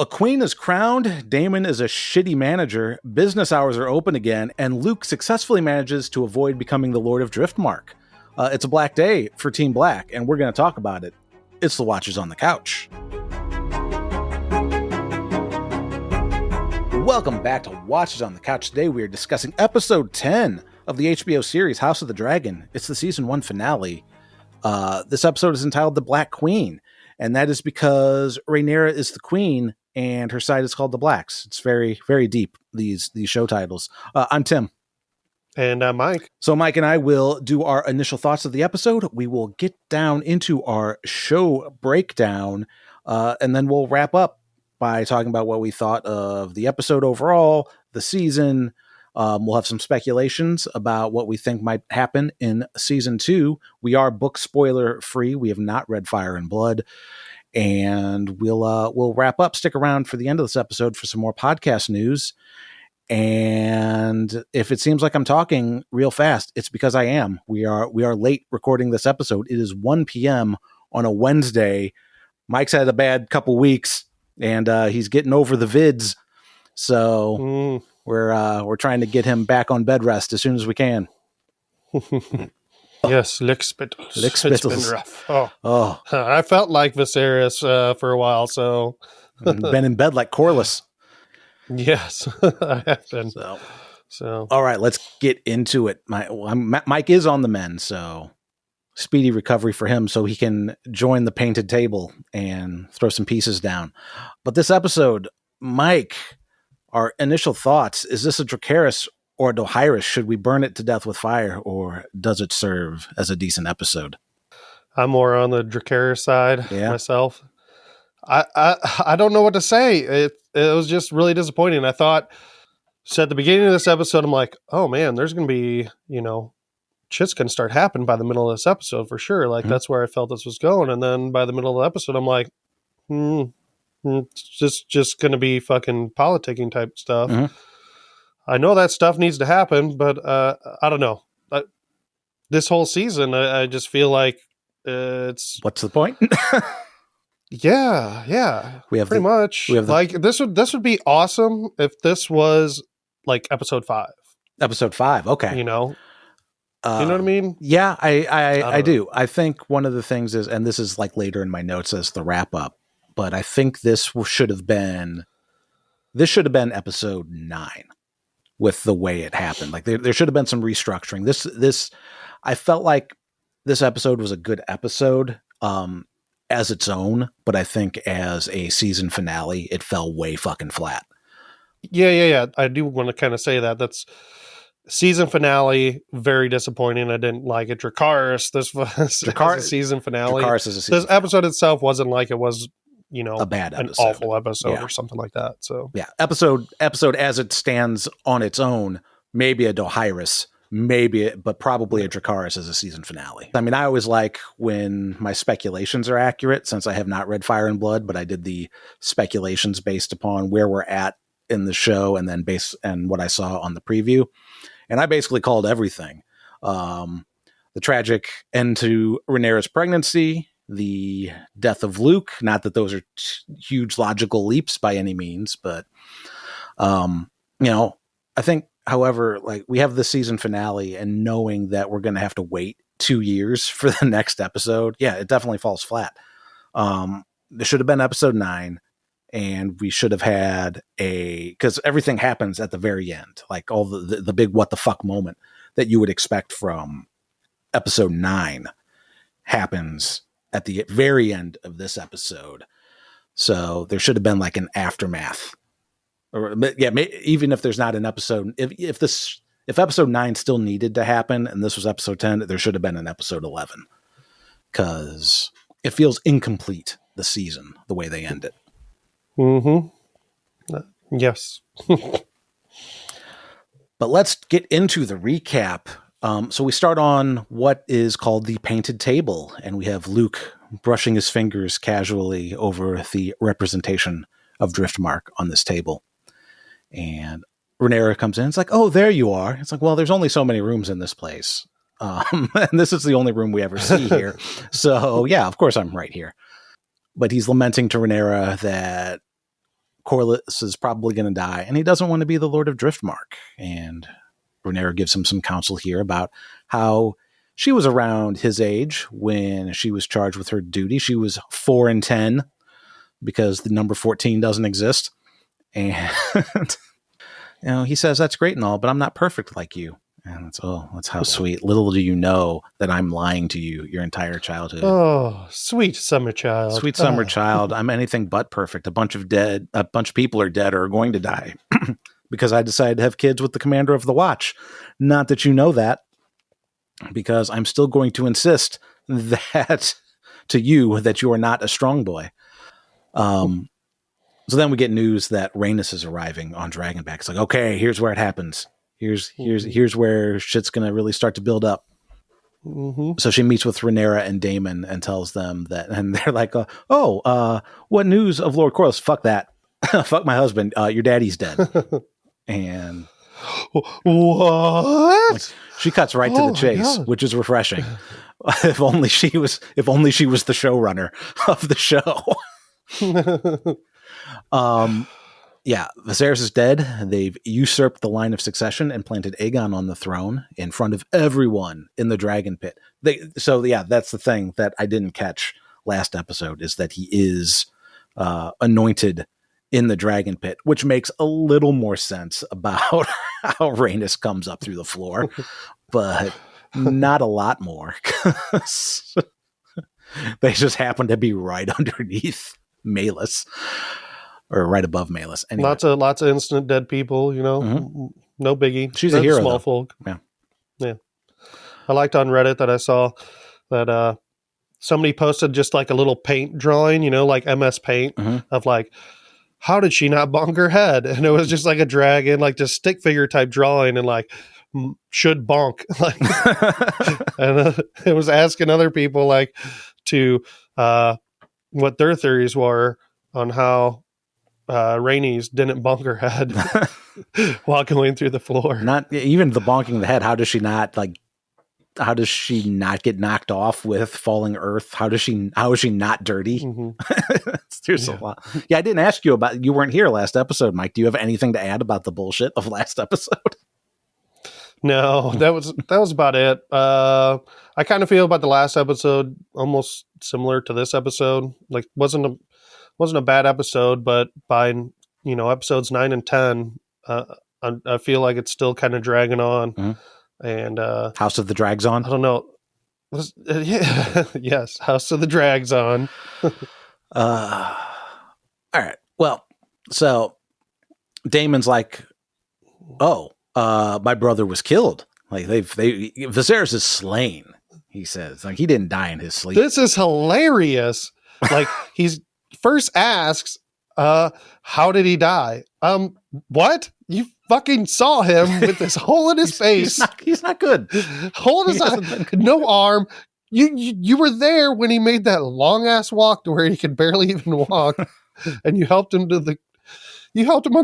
A queen is crowned, Damon is a shitty manager, business hours are open again, and Luke successfully manages to avoid becoming the Lord of Driftmark. It's a black day for Team Black, and we're going to talk about it. It's the Watchers on the Couch. Welcome back to Watchers on the Couch. Today we are discussing episode 10 of the HBO series House of the Dragon. It's the season 1 finale. This episode is entitled The Black Queen, and that is because Rhaenyra is the queen and her side is called the Blacks. It's very, very deep, these show titles. I'm Tim. And I'm Mike. So Mike and I will do our initial thoughts of the episode. We will get down into our show breakdown, and then we'll wrap up by talking about what we thought of the episode overall, the season. We'll have some speculations about what we think might happen in season 2. We are book spoiler free. We have not read Fire and Blood. And we'll wrap up. Stick around for the end of this episode for some more podcast news. And if it seems like I'm talking real fast, it's because I am. We are late recording this episode. It is 1 p.m. on a Wednesday. Mike's had a bad couple weeks, and he's getting over the vids. So we're trying to get him back on bed rest as soon as we can. Yes, lick spittles. Lick spittles. It's been rough. Oh. I felt like Viserys for a while, so. Been in bed like Corlys. Yes, I have been. So. All right, let's get into it. Mike is on the mend, so speedy recovery for him so he can join the painted table and throw some pieces down. But this episode, Mike, our initial thoughts, is this a Dracarys or a Dohaeris? Should we burn it to death with fire, or does it serve as a decent episode? I'm more on the Dracarys side myself. I don't know what to say. It was just really disappointing. I thought, so at the beginning of this episode, I'm like, oh man, there's going to be, shit's going to start happening by the middle of this episode for sure. Like that's where I felt this was going. And then by the middle of the episode, I'm like, it's just going to be fucking politicking type stuff. Mm-hmm. I know that stuff needs to happen, but I don't know. This whole season, I just feel like it's... What's the point? Yeah. We have pretty much. This would be awesome if this was like episode 5. Episode 5, okay. You know what I mean? Yeah, I do. I think one of the things is, and this is like later in my notes as the wrap up, but I think this should have been episode 9 with the way it happened. Like there should have been some restructuring. This I felt like this episode was a good episode as its own, but I think as a season finale, it fell way fucking flat. Yeah. I do want to kind of say that. That's season finale, very disappointing. I didn't like it. Dracarys, this was a season finale. Dracarys is a season This episode itself wasn't like it was, a bad episode. An awful episode or something like that. So yeah, episode as it stands on its own, maybe a Dohaeris, but probably a Dracarys as a season finale. I mean, I always like when my speculations are accurate, since I have not read Fire and Blood, but I did the speculations based upon where we're at in the show and then and what I saw on the preview. And I basically called everything. The tragic end to Rhaenyra's pregnancy, the death of Luke, not that those are huge logical leaps by any means, but, I think, however, like we have the season finale and knowing that we're going to have to wait 2 years for the next episode. Yeah, it definitely falls flat. There should have been episode 9 and we should have had because everything happens at the very end, like all the big, what the fuck moment that you would expect from episode 9 happens at the very end of this episode. So there should have been like an aftermath, even if there's not an episode, if episode 9 still needed to happen and this was episode 10, there should have been an episode 11 because it feels incomplete, the season, the way they end it. Yes. But let's get into the recap. So we start on what is called the painted table, and we have Luke brushing his fingers casually over the representation of Driftmark on this table. And Rhaenyra comes in. It's like, oh, there you are. It's like, well, there's only so many rooms in this place. And this is the only room we ever see here. So, yeah, of course I'm right here. But he's lamenting to Rhaenyra that Corlys is probably going to die, and he doesn't want to be the Lord of Driftmark. And Rhaenyra gives him some counsel here about how she was around his age when she was charged with her duty. She was 4 and 10 because the number 14 doesn't exist. And he says, that's great and all, but I'm not perfect like you. And that's how sweet. Little do you know that I'm lying to you your entire childhood. Oh, sweet summer child. Sweet summer child. I'm anything but perfect. A bunch of people are dead or are going to die because I decided to have kids with the commander of the watch. Not that you know that, because I'm still going to insist that to you that you are not a strong boy. So then we get news that Rhaenys is arriving on Dragonback. It's like, okay, here's where it happens. Here's where shit's going to really start to build up. Mm-hmm. So she meets with Rhaenyra and Daemon and tells them that, and they're like, what news of Lord Corlys? Fuck that. Fuck my husband. Your daddy's dead. And what? Like, she cuts right to the chase, which is refreshing. If only she was the showrunner of the show. Viserys is dead. They've usurped the line of succession and planted Aegon on the throne in front of everyone in the Dragon Pit. That's the thing that I didn't catch last episode, is that he is anointed in the Dragon Pit, which makes a little more sense about how Rhaenys comes up through the floor, but not a lot more. They just happen to be right underneath Maelys. Or right above Maelys. Anyway. Lots of instant dead people, Mm-hmm. No biggie. She's a hero, small though. folk. Yeah. I liked on Reddit that I saw that somebody posted just like a little paint drawing, like MS Paint, of like, how did she not bonk her head? And it was just like a dragon, like just stick figure type drawing, and like should bonk. Like, and it was asking other people like to what their theories were on how Rhaenys didn't bonk her head while going through the floor. Not even the bonking the head. How does she not get knocked off with falling earth? How is she not dirty? Mm-hmm. There's a lot. Yeah, I didn't ask you about, you weren't here last episode, Mike. Do you have anything to add about the bullshit of last episode? No, that was about it. I kind of feel about the last episode almost similar to this episode. Like wasn't a bad episode, but by episodes 9 and 10, I feel like it's still kind of dragging on. Mm-hmm. And House of the Drags On. I don't know. Yes, House of the Drags On. All right. Well, so Daemon's like, my brother was killed. Like Viserys is slain. He says, like, he didn't die in his sleep. This is hilarious. Like, he's first asks, how did he die? What? You fucking saw him with this hole in his face. He's not good. Hole in his eye, no arm. You were there when he made that long ass walk to where he could barely even walk, and you helped him on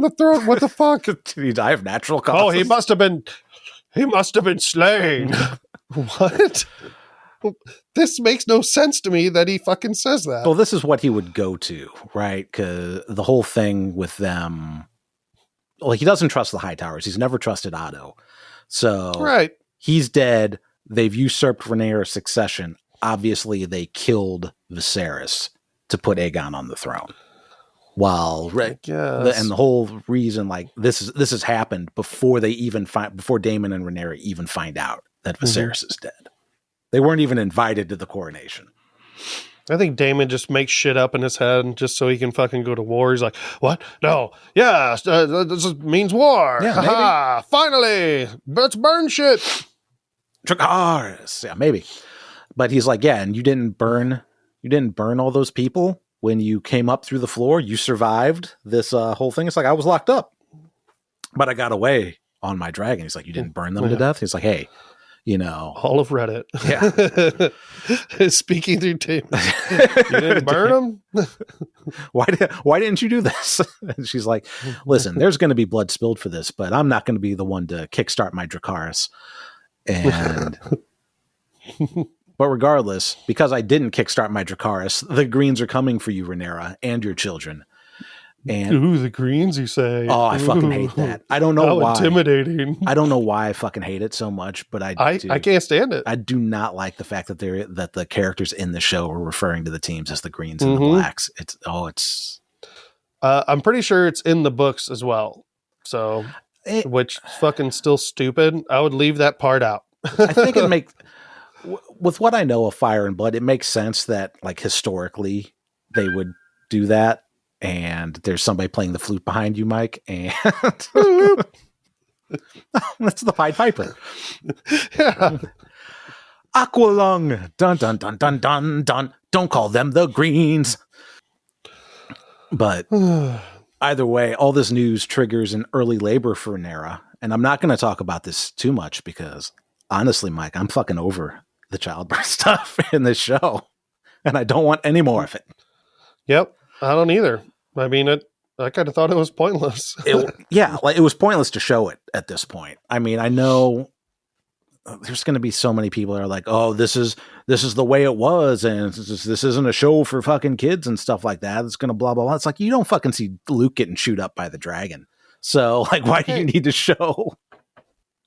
the throat. What the fuck? Did he die of natural causes? Oh, he must have been slain. What? This makes no sense to me that he fucking says that. Well, this is what he would go to, right? Because the whole thing with them, like, he doesn't trust the Hightowers. He's never trusted Otto. So right. He's dead. They've usurped Rhaenyra's succession. Obviously, they killed Viserys to put Aegon on the throne. And the whole reason, like, this has happened before before Daemon and Rhaenyra even find out that Viserys is dead. They weren't even invited to the coronation. I think Daemon just makes shit up in his head just so he can fucking go to war. He's like, what? No. Yeah, this means war. Yeah, ha! Finally! Let's burn shit. Dracarys. Yeah, maybe. But he's like, yeah, and you didn't burn all those people when you came up through the floor. You survived this whole thing. It's like, I was locked up, but I got away on my dragon. He's like, you didn't burn them to death? He's like, hey, all of Reddit. Yeah. Speaking through Daemon. You didn't burn them? Why didn't you do this? And she's like, listen, there's going to be blood spilled for this, but I'm not going to be the one to kickstart my Dracarys. And but regardless, because I didn't kickstart my Dracarys, the Greens are coming for you, Rhaenyra, and your children. And ooh, the greens, you say? Oh, I fucking hate that. I don't know why. Intimidating. I don't know why I fucking hate it so much, but I do. I can't stand it. I do not like the fact that the characters in the show are referring to the teams as the greens and the blacks. It's. I'm pretty sure it's in the books as well. So, which fucking still stupid. I would leave that part out. I think it makes, with what I know of Fire and Blood, it makes sense that like historically they would do that. And there's somebody playing the flute behind you, Mike, and that's the Pied Piper. Yeah. Aqualung, dun dun dun dun dun dun. Don't call them the greens. But either way, all this news triggers an early labor for Nera, and I'm not going to talk about this too much because honestly, Mike, I'm fucking over the childbirth stuff in this show, and I don't want any more of it. Yep, I don't either. I mean, I kind of thought it was pointless. It was pointless to show it at this point. I mean, I know there's going to be so many people that are like, "Oh, this is the way it was, and this isn't a show for fucking kids and stuff like that. It's going to blah blah blah." It's like you don't fucking see Luke getting chewed up by the dragon, so like, why do you need to show?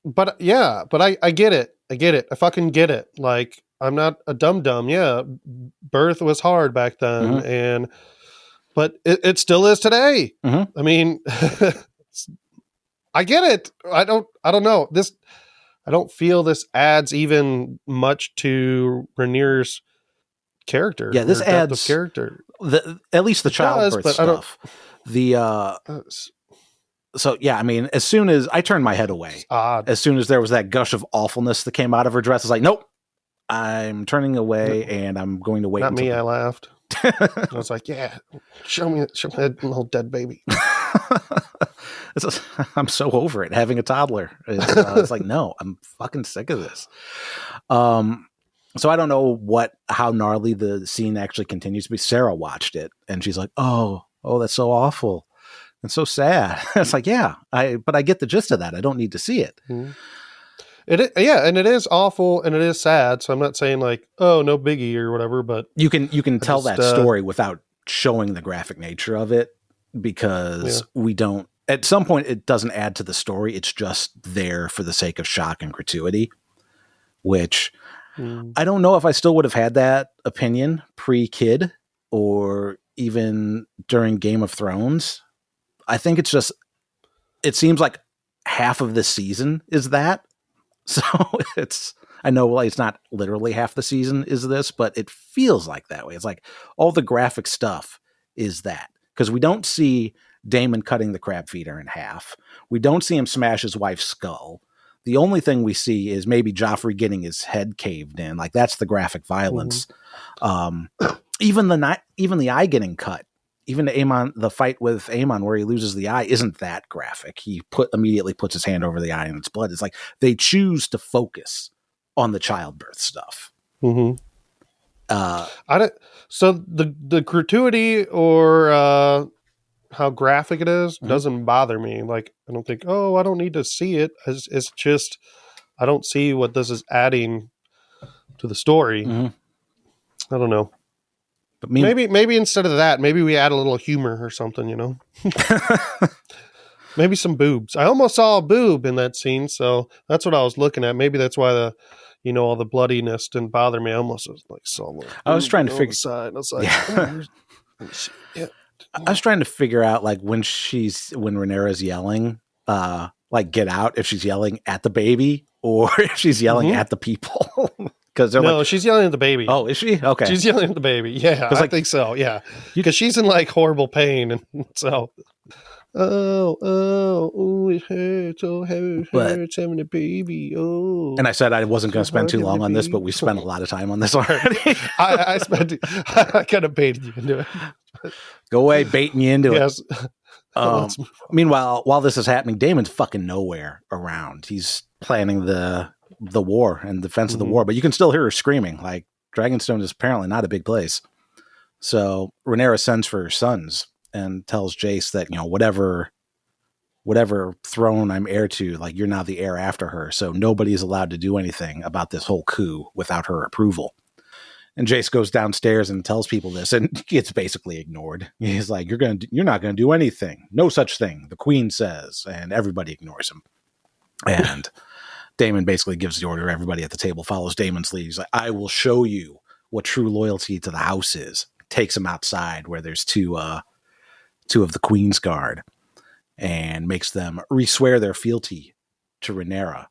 But yeah, but I get it. I get it. I fucking get it. Like, I'm not a dum-dum. Yeah, birth was hard back then, but it still is today. I mean, I get it. I don't know this. I don't feel this adds even much to Rhaenyra's character. Yeah, this adds character. At least the childbirth stuff. So yeah, I mean, as soon as I turned my head away, as soon as there was that gush of awfulness that came out of her dress, it's like, nope, I'm turning away and I'm going to wait. Not me. I laughed. I was like, yeah, show me that little dead baby. I'm so over it having a toddler. It's like, no, I'm fucking sick of this. So I don't know how gnarly the scene actually continues to be. Sarah watched it and she's like, oh, that's so awful and so sad. It's like, yeah, but I get the gist of that. I don't need to see it. Yeah, and it is awful and it is sad. So I'm not saying like, oh, no biggie or whatever, but you can tell that story without showing the graphic nature of it because we don't. At some point, it doesn't add to the story. It's just there for the sake of shock and gratuity, which I don't know if I still would have had that opinion pre-kid or even during Game of Thrones. I think it's just, it seems like half of the season is that. So I know like, it's not literally half the season is this, but it feels like that way. It's like all the graphic stuff is that because we don't see Daemon cutting the crab feeder in half. We don't see him smash his wife's skull. The only thing we see is maybe Joffrey getting his head caved in. Like that's the graphic violence. Even the eye getting cut. Even the fight with Aemon where he loses the eye isn't that graphic. He immediately puts his hand over the eye and it's blood. It's like they choose to focus on the childbirth stuff. So the gratuity or how graphic it is doesn't bother me. Like I don't think, I don't need to see it. It's just I don't see what this is adding to the story. I don't know. But maybe instead of that, maybe we add a little humor or something, you know? Maybe some boobs. I almost saw a boob in that scene, so that's what I was looking at. Maybe that's why all the bloodiness didn't bother me. I almost saw. I was trying to figure. Side. I was like, I was trying to figure out like when Rhaenyra's yelling, like get out if she's yelling at the baby or if she's yelling at the people. Because she's yelling at the baby. Oh, is she? Okay. She's yelling at the baby. Yeah, I think so. Yeah. Because she's in like horrible pain. And so, it hurts. Oh, it hurts having a baby. Oh. And I said I wasn't going to spend too long on this, but we spent a lot of time on this already. I kind of baited you into it. Go away, baiting you into it. Meanwhile, while this is happening, Daemon's fucking nowhere around. He's planning the war and defense of the war, but you can still hear her screaming. Like Dragonstone is apparently not a big place. So Rhaenyra sends for her sons and tells Jace that, whatever throne I'm heir to, like you're now the heir after her. So nobody is allowed to do anything about this whole coup without her approval. And Jace goes downstairs and tells people this, and it's basically ignored. He's like, you're not gonna do anything. No such thing. The queen says, and everybody ignores him. And Daemon basically gives the order. Everybody at the table follows Daemon's lead. He's like, I will show you what true loyalty to the house is. Takes him outside where there's two of the Queen's Guard, and makes them re-swear their fealty to Rhaenyra,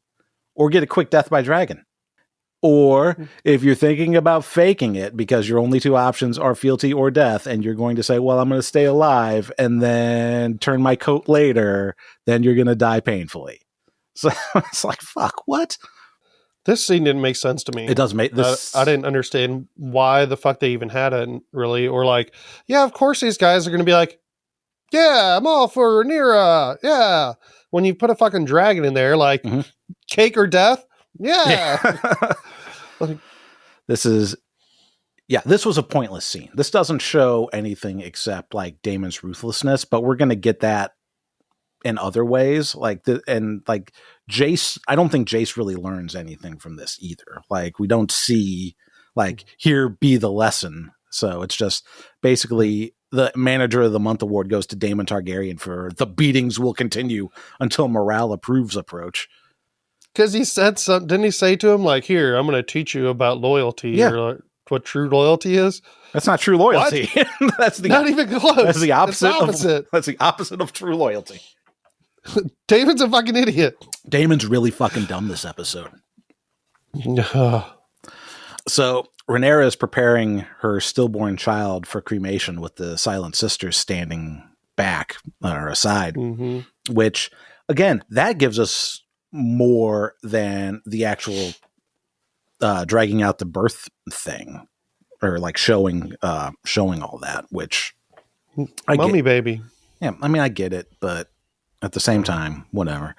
or get a quick death by dragon. Or if you're thinking about faking it because your only two options are fealty or death, and you're going to say, well, I'm going to stay alive and then turn my coat later, then you're going to die painfully. So it's like, fuck, what? This scene didn't make sense to me. It doesn't make this. I didn't understand why the fuck they even had it, really. Or like, yeah, of course these guys are going to be like, yeah, I'm all for Rhaenyra. Yeah. When you put a fucking dragon in there, like, cake or death? Yeah. This was a pointless scene. This doesn't show anything except like Daemon's ruthlessness, but we're going to get that in other ways. Jace, I don't think Jace really learns anything from this either. Like, we don't see like, here be the lesson. So it's just basically the Manager of the Month award goes to Daemon Targaryen for the beatings will continue until morale approves approach. Because he said something, didn't he say to him, like, here, I'm going to teach you about loyalty, or like, what true loyalty is? That's not true loyalty. That's not even close. That's the opposite. That's the opposite of true loyalty. Daemon's a fucking idiot. Daemon's really fucking dumb this episode. So Rhaenyra is preparing her stillborn child for cremation with the Silent Sisters standing back or aside, which, again, that gives us more than the actual dragging out the birth thing, or like showing all that, which mummy baby. Yeah, I mean, I get it, but at the same time, whatever.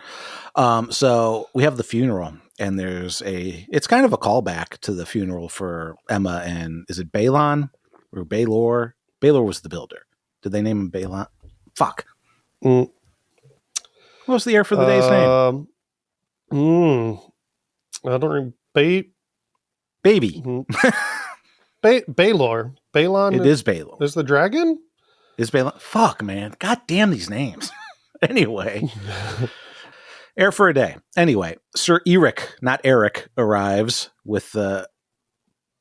So we have the funeral, and it's kind of a callback to the funeral for Emma and, is it Balon or Baelor? Baelor was the builder. Did they name him Balon? Fuck. What was the heir for the day's name? I don't remember. Baby. Baelor. Balon. It is Baelor. Is the dragon? Is Balon? Fuck, man. God damn these names. Anyway. Heir for a day. Anyway, Sir Eric, not Eric, arrives with the.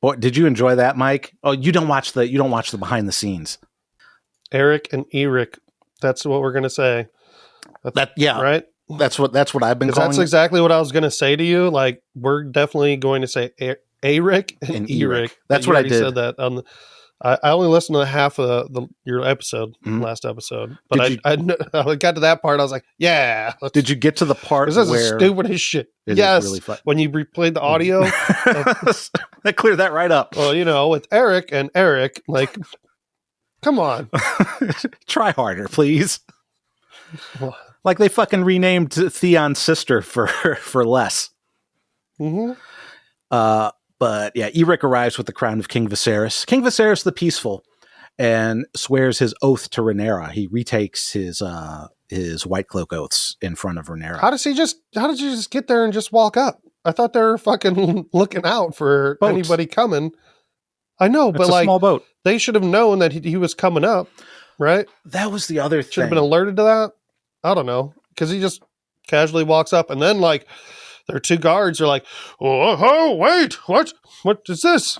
Boy, did you enjoy that, Mike? Oh, you don't watch the behind the scenes. Eric and Eric. That's what we're gonna say. Right. That's what I've been calling. That's exactly what I was gonna say to you. Like, we're definitely going to say Eric and Eric. That's what I did. Said that on the. I only listened to half of your episode, last episode, but I got to that part. I was like, yeah. Did you get to the part this is stupid as shit? Yes. Really fun. When you replayed the audio, that cleared that right up. Well, with Eric and Eric, like, come on, try harder, please. Like they fucking renamed Theon's sister for less. But yeah, Eric arrives with the crown of King Viserys. King Viserys the Peaceful, and swears his oath to Rhaenyra. He retakes his White Cloak oaths in front of Rhaenyra. How did you just get there and just walk up? I thought they were fucking looking out for anybody coming. I know, but like, small boat. They should have known that he was coming up, right? That was the other thing. Should have been alerted to that. I don't know, because he just casually walks up, and then like. Their two guards are like, oh, wait, what is this?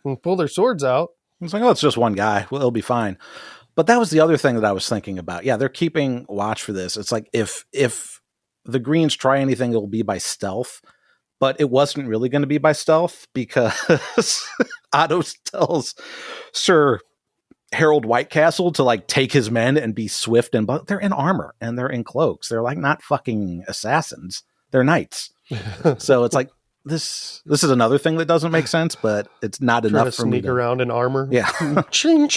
And pull their swords out. It's like, oh, it's just one guy. Well, it'll be fine. But that was the other thing that I was thinking about. Yeah, they're keeping watch for this. It's like, if the Greens try anything, it'll be by stealth. But it wasn't really going to be by stealth, because Otto tells Sir Harold Whitecastle to like take his men and be swift, but they're in armor and they're in cloaks. They're like not fucking assassins. They're knights. So it's like, this is another thing that doesn't make sense, but it's not enough for me to sneak around in armor. Yeah. You play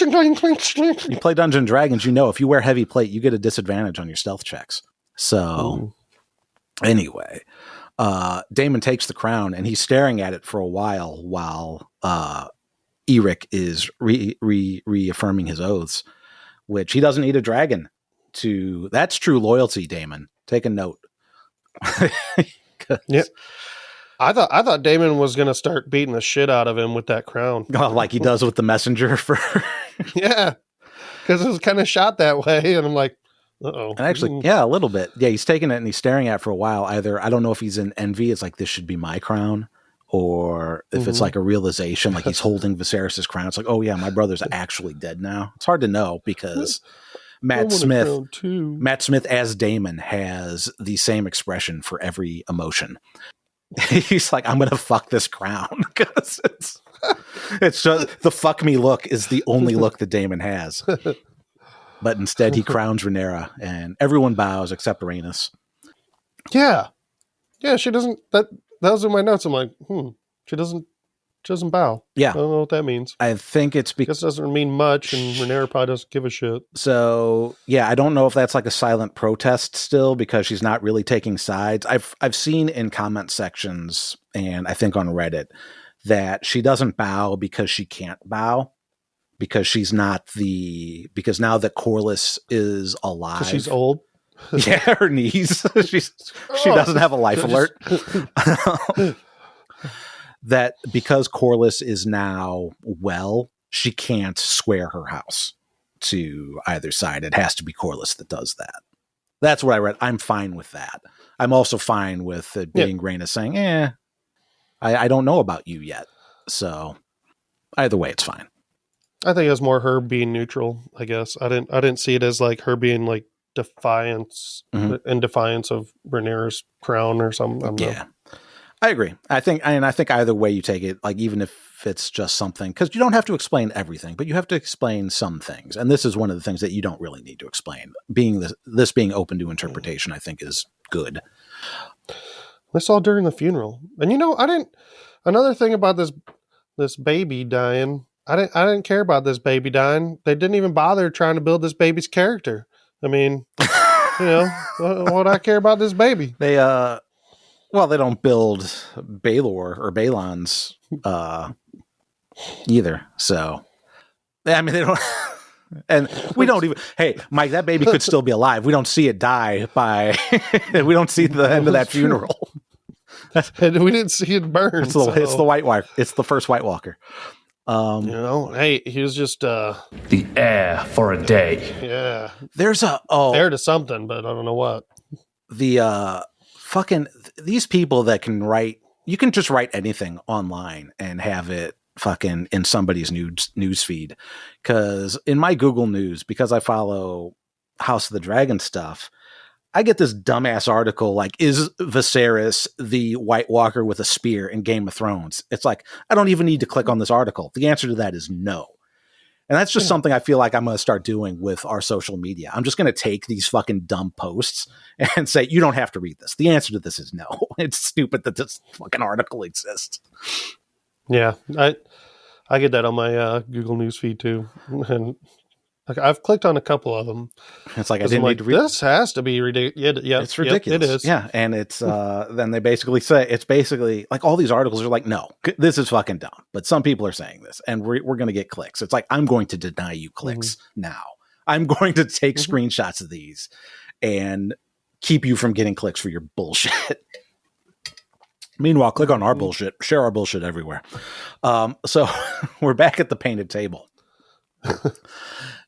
Dungeons and Dragons, if you wear heavy plate, you get a disadvantage on your stealth checks. So anyway, Daemon takes the crown and he's staring at it for a while Eric is reaffirming his oaths, which he doesn't need a dragon to. That's true loyalty, Daemon. Take a note. Yep. I thought Damon was going to start beating the shit out of him with that crown. Oh, like he does with the messenger for yeah, because it was kind of shot that way, and I'm like, uh-oh. And actually, yeah, a little bit. Yeah, he's taking it and he's staring at it for a while. Either, I don't know if he's in envy, it's like, this should be my crown, or if it's like a realization, like he's holding Viserys' crown. It's like, oh yeah, my brother's actually dead now. It's hard to know because Matt Smith as Daemon has the same expression for every emotion. He's like, I'm gonna fuck this crown because it's just the fuck me look is the only look that Daemon has. But instead he crowns Rhaenyra and everyone bows except Rhaenys. Yeah, she doesn't. That was in my notes. I'm like, she doesn't bow. Yeah, I don't know what that means. I think it's because it doesn't mean much, and Rhaenyra probably doesn't give a shit. So yeah, I don't know if that's like a silent protest still because she's not really taking sides. I've seen in comment sections and I think on Reddit that she doesn't bow because she can't bow because she's not because now that Corlys is alive, she's old. Yeah, her knees. she doesn't have a life alert. That because Corlys is now well, she can't swear her house to either side. It has to be Corlys that does that. That's what I read. I'm fine with that. I'm also fine with it being Rhaenys saying, I don't know about you yet. So either way, it's fine. I think it's more her being neutral, I guess. I didn't see it as like her being like defiance in defiance of Rhaenyra's crown or something. Yeah. I agree. I think either way you take it, like even if it's just something, because you don't have to explain everything, but you have to explain some things. And this is one of the things that you don't really need to explain. This being open to interpretation, I think is good. I saw during the funeral. And another thing about this baby dying, I didn't care about this baby dying. They didn't even bother trying to build this baby's character. I mean, what I care about this baby? Well, they don't build Baelor or Balon's either. So, I mean, they don't. And we don't even. Hey, Mike, that baby could still be alive. We don't see it die by. We don't see the end of that funeral. And we didn't see it burn. It's the White Walker. It's the first White Walker. Hey, he was just the heir for a day. Yeah, there's heir to something, but I don't know what. The fucking these people that can write, you can just write anything online and have it fucking in somebody's news feed. Because in my Google News, because I follow House of the Dragon stuff, I get this dumbass article like, is Viserys the White Walker with a spear in Game of Thrones? It's like, I don't even need to click on this article. The answer to that is no. And that's just something I feel like I'm going to start doing with our social media. I'm just going to take these fucking dumb posts and say, you don't have to read this. The answer to this is no. It's stupid that this fucking article exists. Yeah, I get that on my Google News feed too. And like I've clicked on a couple of them. It's like I didn't need to read. This has to be ridiculous. Yeah, it's ridiculous. It is. Yeah, and it's then they basically say it's basically like all these articles are like, no, this is fucking dumb. But some people are saying this, and we're going to get clicks. It's like I'm going to deny you clicks now. I'm going to take screenshots of these and keep you from getting clicks for your bullshit. Meanwhile, click on our bullshit, share our bullshit everywhere. So we're back at the painted table.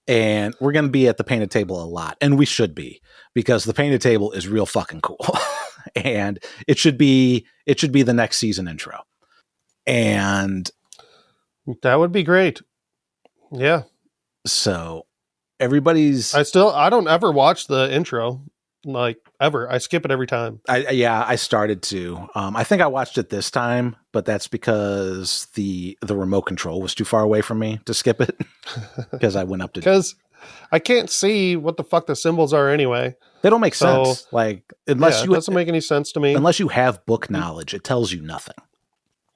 And we're going to be at the painted table a lot. And we should be, because the painted table is real fucking cool. And it should be the next season intro. And that would be great. Yeah. So everybody's... I don't ever watch the intro. Like ever. I skip it every time. I started to. I think I watched it this time, but that's because the remote control was too far away from me to skip it. Because I went up to... Because I can't see what the fuck the symbols are anyway. They don't make sense. Like, unless it doesn't make any sense to me. Unless you have book knowledge, it tells you nothing.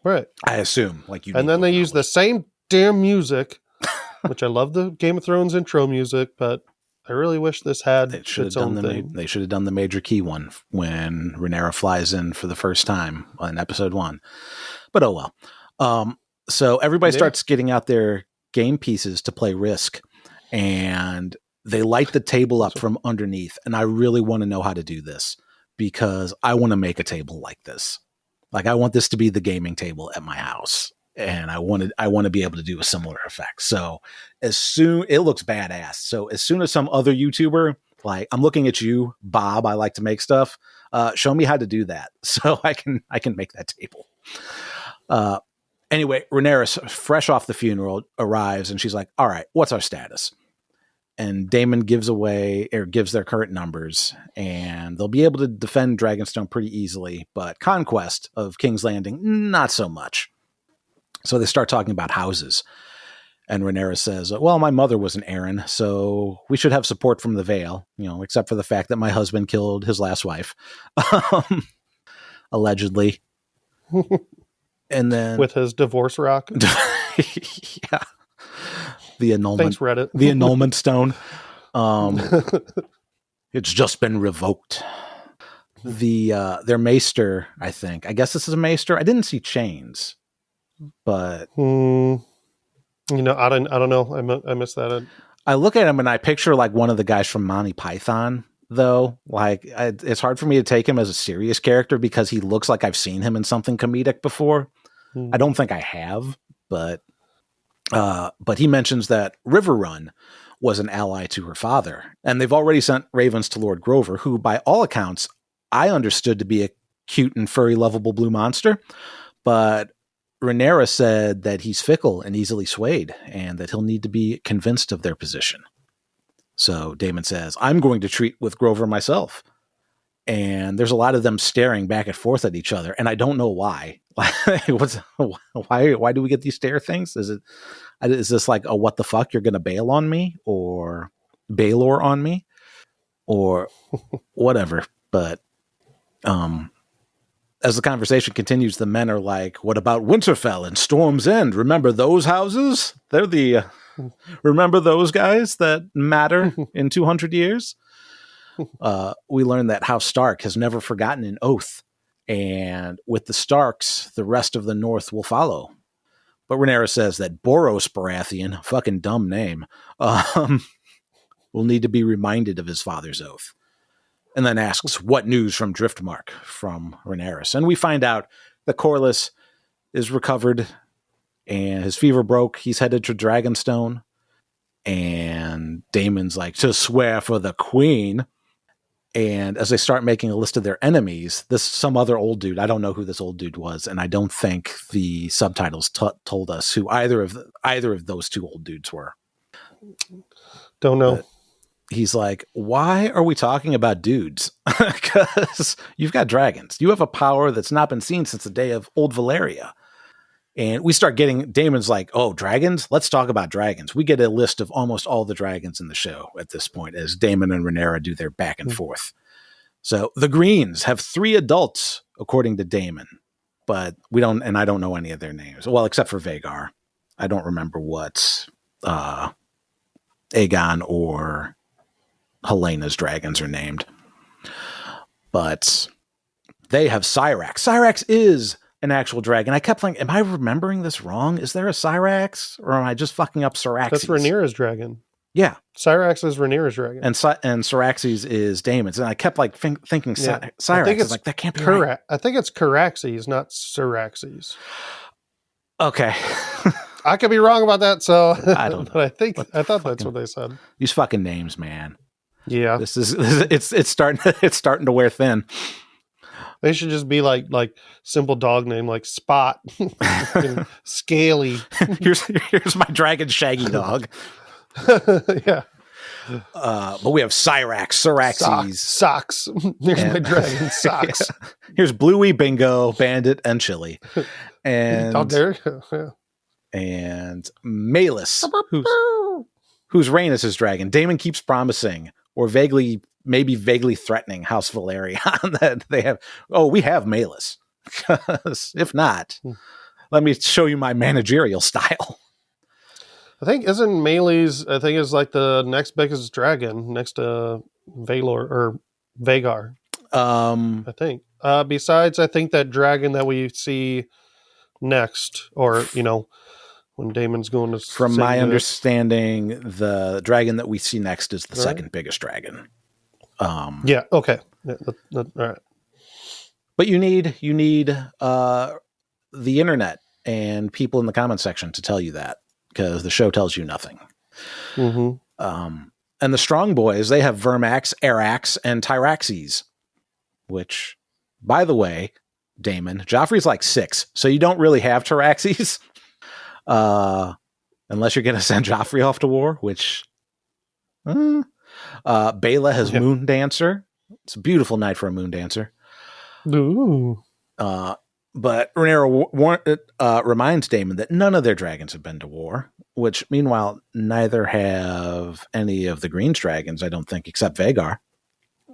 Right. I assume. Like you. And then they use the same damn music, which I love the Game of Thrones intro music, but I really wish this had its own thing. They should have done the major key one when Rhaenyra flies in for the first time in episode 1. But oh well. So everybody starts getting out their game pieces to play Risk, and they light the table up from underneath. And I really want to know how to do this because I want to make a table like this. Like, I want this to be the gaming table at my house. And I want to be able to do a similar effect. So it looks badass. So as soon as some other YouTuber, like, I'm looking at you, Bob, I like to make stuff. Show me how to do that so I can make that table. Anyway, Rhaenyra, fresh off the funeral, arrives and she's like, all right, what's our status? And Daemon gives their current numbers, and they'll be able to defend Dragonstone pretty easily, but conquest of King's Landing, not so much. So they start talking about houses. And Rhaenyra says, well, my mother was an Arryn, so we should have support from the Vale, except for the fact that my husband killed his last wife. Allegedly. And then with his divorce rock. Yeah. The annulment. Thanks, Reddit. The annulment stone. It's just been revoked. Their maester, I think. I guess this is a maester. I didn't see chains. But I don't know. I missed that. I look at him and I picture like one of the guys from Monty Python, though. Like, it's hard for me to take him as a serious character because he looks like I've seen him in something comedic before. I don't think I have, but he mentions that Riverrun was an ally to her father, and they've already sent ravens to Lord Grover, who, by all accounts, I understood to be a cute and furry, lovable blue monster, but Rhaenyra said that he's fickle and easily swayed, and that he'll need to be convinced of their position. So Daemon says, I'm going to treat with Grover myself. And there's a lot of them staring back and forth at each other, and I don't know why. Why do we get these stare things? Is this like a what the fuck, you're going to bail on me, or Baelor on me, or whatever? But as the conversation continues, the men are like, what about Winterfell and Storm's End? Remember those houses? They're remember those guys that matter in 200 years? We learn that House Stark has never forgotten an oath, and with the Starks, the rest of the North will follow. But Rhaenyra says that Boros Baratheon, fucking dumb name, will need to be reminded of his father's oath. And then asks, what news from Driftmark from Rhaenyra? And we find out that Corlys is recovered and his fever broke. He's headed to Dragonstone. And Daemon's like, to swear for the queen. And as they start making a list of their enemies, some other old dude, I don't know who this old dude was, and I don't think the subtitles told us who either of those two old dudes were. Don't know. But he's like, why are we talking about dudes? Because you've got dragons. You have a power that's not been seen since the day of old Valyria. And we start getting, Daemon's like, oh, dragons? Let's talk about dragons. We get a list of almost all the dragons in the show at this point as Daemon and Rhaenyra do their back and forth. So the Greens have 3 adults, according to Daemon, but I don't know any of their names. Well, except for Vhagar. I don't remember what Aegon or Helena's dragons are named. But they have Syrax. Syrax is an actual dragon. I kept thinking, am I remembering this wrong? Is there a Syrax, or am I just fucking up Syraxes? That's Rhaenyra's dragon. Yeah. Syrax is Rhaenyra's dragon. And Syraxes is Daemon's. And I kept like thinking Syrax. I think like, that can't be right. I think it's Caraxes, not Syraxes. Okay. I could be wrong about that, so I don't know. But I thought that's what they said. These fucking names, man. Yeah. It's starting to wear thin. They should just be like simple dog name, like Spot, Scaly. Here's my dragon Shaggy Dog. Yeah. But we have Syrax, Syraxes. Socks. Here's my dragon Socks. Yeah. Here's Bluey, Bingo, Bandit, and Chili. And out there. Yeah. And Malus, whose Rhaenys is dragon. Daemon keeps promising, or maybe vaguely threatening House Valerian that they have. Oh, we have Malus. If not, let me show you my managerial style. I think isn't Melee's, I think is like the next biggest dragon next to Valor or Vhagar. I think. Besides, I think that dragon that we see next, or when Daemon's going to. From my understanding, the dragon that we see next is the second biggest dragon. Yeah. Okay. Yeah, all right. But you need the internet and people in the comment section to tell you that, because the show tells you nothing. Mm-hmm. And the Strong Boys, they have Vermax, Arax, and Tyraxes, which, by the way, Damon, Joffrey's like 6, so you don't really have Tyraxes, unless you're going to send Joffrey off to war, which... Bela has Moon Dancer. It's a beautiful night for a Moon Dancer. Ooh. But Rhaenyra reminds Daemon that none of their dragons have been to war, which, meanwhile, neither have any of the Green's dragons, I don't think, except Vhagar.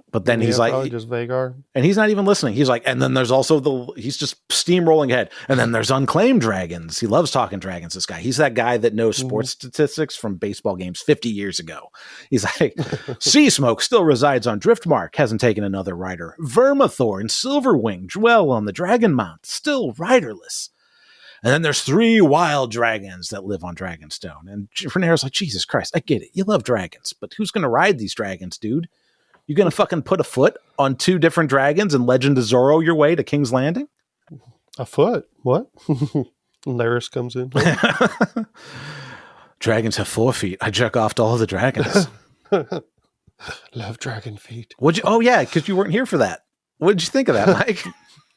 But then he's like, just Vhagar. And he's not even listening. He's like, and then there's also he's just steamrolling ahead. And then there's unclaimed dragons. He loves talking dragons, this guy. He's that guy that knows sports statistics from baseball games 50 years ago. He's like, Sea Smoke still resides on Driftmark, hasn't taken another rider. Vermithor and Silverwing dwell on the Dragon Mount, still riderless. And then there's 3 wild dragons that live on Dragonstone. And Rhaenyra's like, Jesus Christ, I get it. You love dragons, but who's going to ride these dragons, dude? You going to fucking put a foot on 2 different dragons and Legend of Zorro your way to King's Landing? A foot? What? Laris comes in. Dragons have 4 feet. I jerk off to all the dragons. Love dragon feet. Would you? Oh, yeah, because you weren't here for that. What did you think of that, Mike?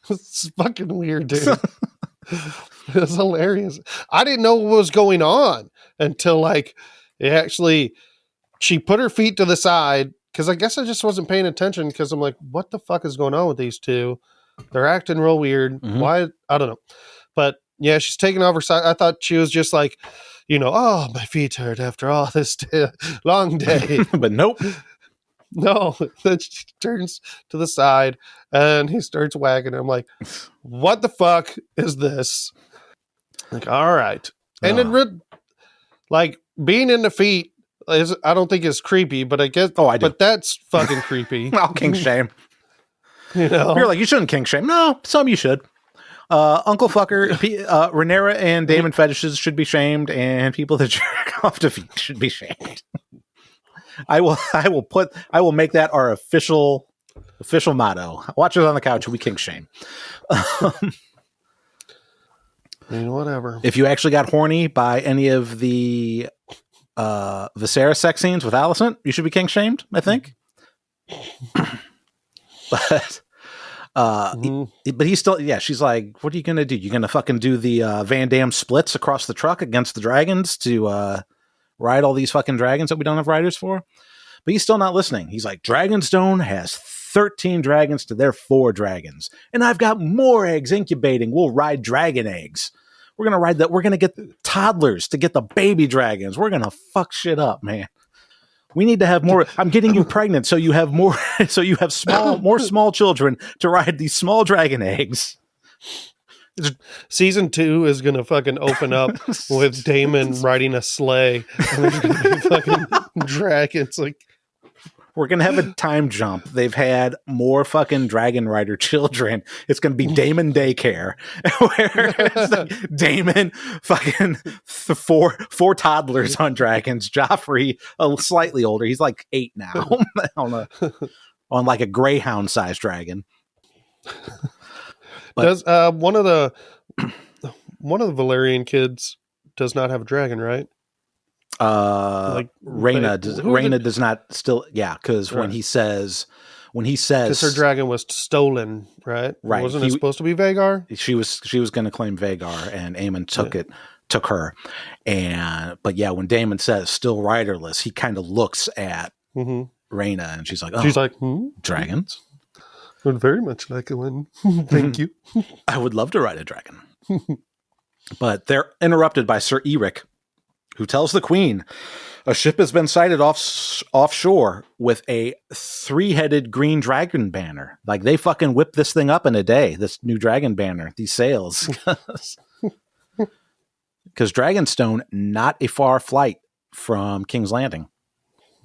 It's fucking weird, dude. It was hilarious. I didn't know what was going on until, she put her feet to the side. Because I guess I just wasn't paying attention because I'm like, what the fuck is going on with these 2? They're acting real weird. Mm-hmm. Why? I don't know. But yeah, she's taking off her side. I thought she was just like, oh, my feet hurt after all this long day. But nope. No. Then she turns to the side and he starts wagging. I'm like, what the fuck is this? Like, all right. And then being in the feet, I don't think it's creepy, but I guess. Oh, I do. But that's fucking creepy. I'll king shame. You're like, you shouldn't king shame. No, some you should. Uncle Fucker, Rhaenyra and Daemon fetishes should be shamed, and people that jerk off to feet should be shamed. I will make that our official motto. Watchers on the couch, we king shame. Whatever. If you actually got horny by any of the Viserys sex scenes with Alicent, you should be king shamed, I think. But but he's still, she's like, what are you gonna do? You're gonna fucking do the Van Damme splits across the truck against the dragons to ride all these fucking dragons that we don't have riders for? But he's still not listening. He's like, Dragonstone has 13 dragons to their 4 dragons, and I've got more eggs incubating. We'll ride dragon eggs. We're going to ride that. We're going to get toddlers to get the baby dragons. We're going to fuck shit up, man. We need to have more. I'm getting you pregnant so you have more, so you have more small children to ride these small dragon eggs. Season 2 is going to fucking open up with Daemon riding a sleigh. And there's going to be fucking dragons. Like, we're going to have a time jump. They've had more fucking dragon rider children. It's going to be Daemon daycare. Where it's like Daemon fucking 4 toddlers on dragons. Joffrey, slightly older. He's like 8 now on like a greyhound sized dragon. But, does one of the Valyrian kids does not have a dragon, right? Rhaena does not still, because right. when he says because her dragon was stolen, right? Wasn't it supposed to be Vhagar? She was going to claim Vhagar, and Aemon took her, but when Daemon says still riderless, he kind of looks at Rhaena, and she's like, dragons. Would very much like one. Thank you. I would love to ride a dragon. But they're interrupted by Sir Eric, who tells the queen a ship has been sighted offshore with a 3-headed green dragon banner. Like, they fucking whip this thing up in a day, this new dragon banner, these sails. Because Dragonstone, not a far flight from King's Landing.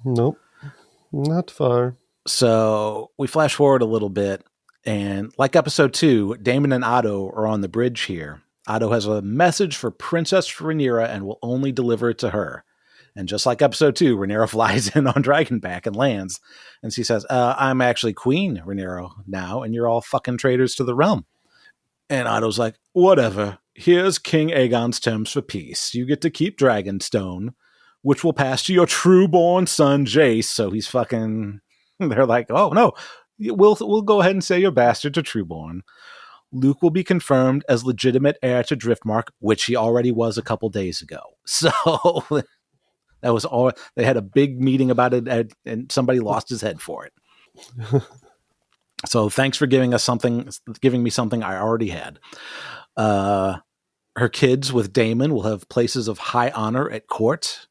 Nope, not far. So we flash forward a little bit, and like episode 2, Daemon and Otto are on the bridge here. Otto has a message for Princess Rhaenyra and will only deliver it to her. And just like episode 2, Rhaenyra flies in on Dragonback and lands. And she says, I'm actually Queen Rhaenyra now, and you're all fucking traitors to the realm. And Otto's like, whatever. Here's King Aegon's terms for peace. You get to keep Dragonstone, which will pass to your true-born son, Jace. So he's fucking... They're like, oh, no. We'll go ahead and say you're bastard to Trueborn. Luke will be confirmed as legitimate heir to Driftmark, which he already was a couple days ago. So that was all. They had a big meeting about it, and somebody lost his head for it. So thanks for giving me something I already had. Her kids with Daemon will have places of high honor at court,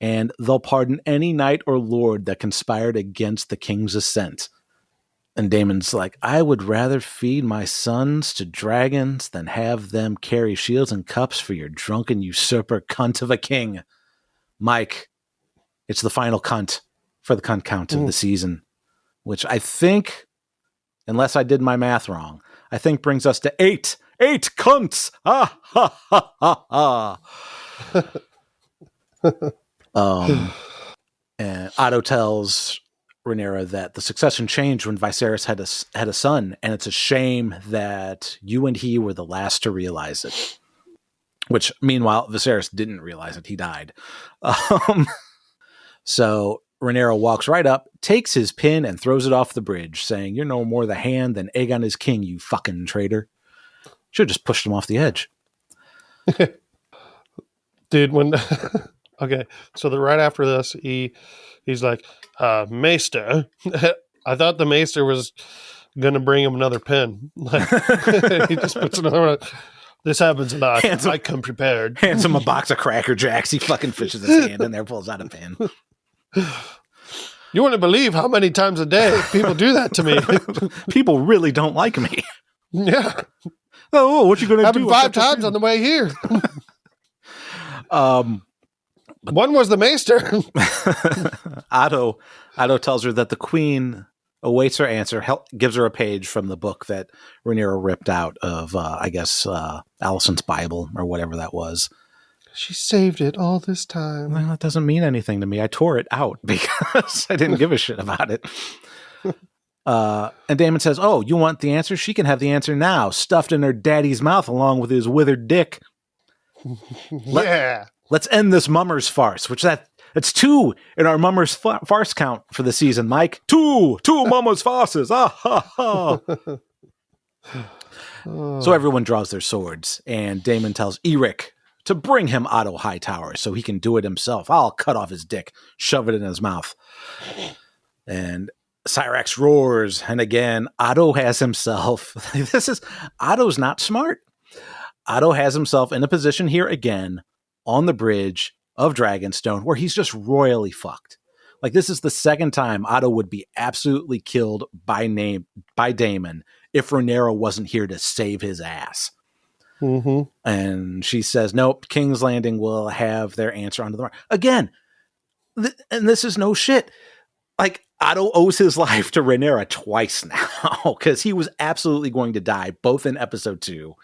and they'll pardon any knight or lord that conspired against the king's ascent. And Daemon's like, I would rather feed my sons to dragons than have them carry shields and cups for your drunken usurper cunt of a king. Mike, it's the final cunt for the cunt count of the season, which I think, unless I did my math wrong, I think brings us to 8. 8 cunts! Ha ha ha ha! And Otto tells Rhaenyra that the succession changed when Viserys had a son, and it's a shame that you and he were the last to realize it. Which, meanwhile, Viserys didn't realize it. He died. So Rhaenyra walks right up, takes his pin, and throws it off the bridge, saying, you're no more the hand than Aegon is king, you fucking traitor. Should have just pushed him off the edge. Dude, when... Okay, so right after this, he's like, Maester. I thought the Maester was going to bring him another pin. Like, he just puts another one. This happens a lot. I come prepared. Hands him a box of Cracker Jacks. He fucking fishes his hand in there, pulls out a pin. You wouldn't believe how many times a day people do that to me. People really don't like me. Yeah. Oh, what you going to do? Happened 5 times on the way here. One was the Maester. Otto tells her that the queen awaits her answer, gives her a page from the book that Rhaenyra ripped out of, I guess, Alicent's Bible or whatever that was. She saved it all this time. Well, that doesn't mean anything to me. I tore it out because I didn't give a shit about it. And Daemon says, oh, you want the answer? She can have the answer now, stuffed in her daddy's mouth along with his withered dick. Yeah. Let's end this mummers farce, which that's 2 in our mummers farce count for the season, Mike. 2 mummers farces. Ah, ha, ha. So everyone draws their swords, and Daemon tells Eric to bring him Otto Hightower so he can do it himself. I'll cut off his dick, shove it in his mouth. And Syrax roars, and again, Otto has himself... Otto's not smart. Otto has himself in a position here again on the bridge of Dragonstone where he's just royally fucked. Like, this is the second time Otto would be absolutely killed by Daemon if Rhaenyra wasn't here to save his ass. Mm-hmm. And she says, nope, King's Landing will have their answer under the mark. Again, and this is no shit. Like, Otto owes his life to Rhaenyra twice now because he was absolutely going to die both in episode 2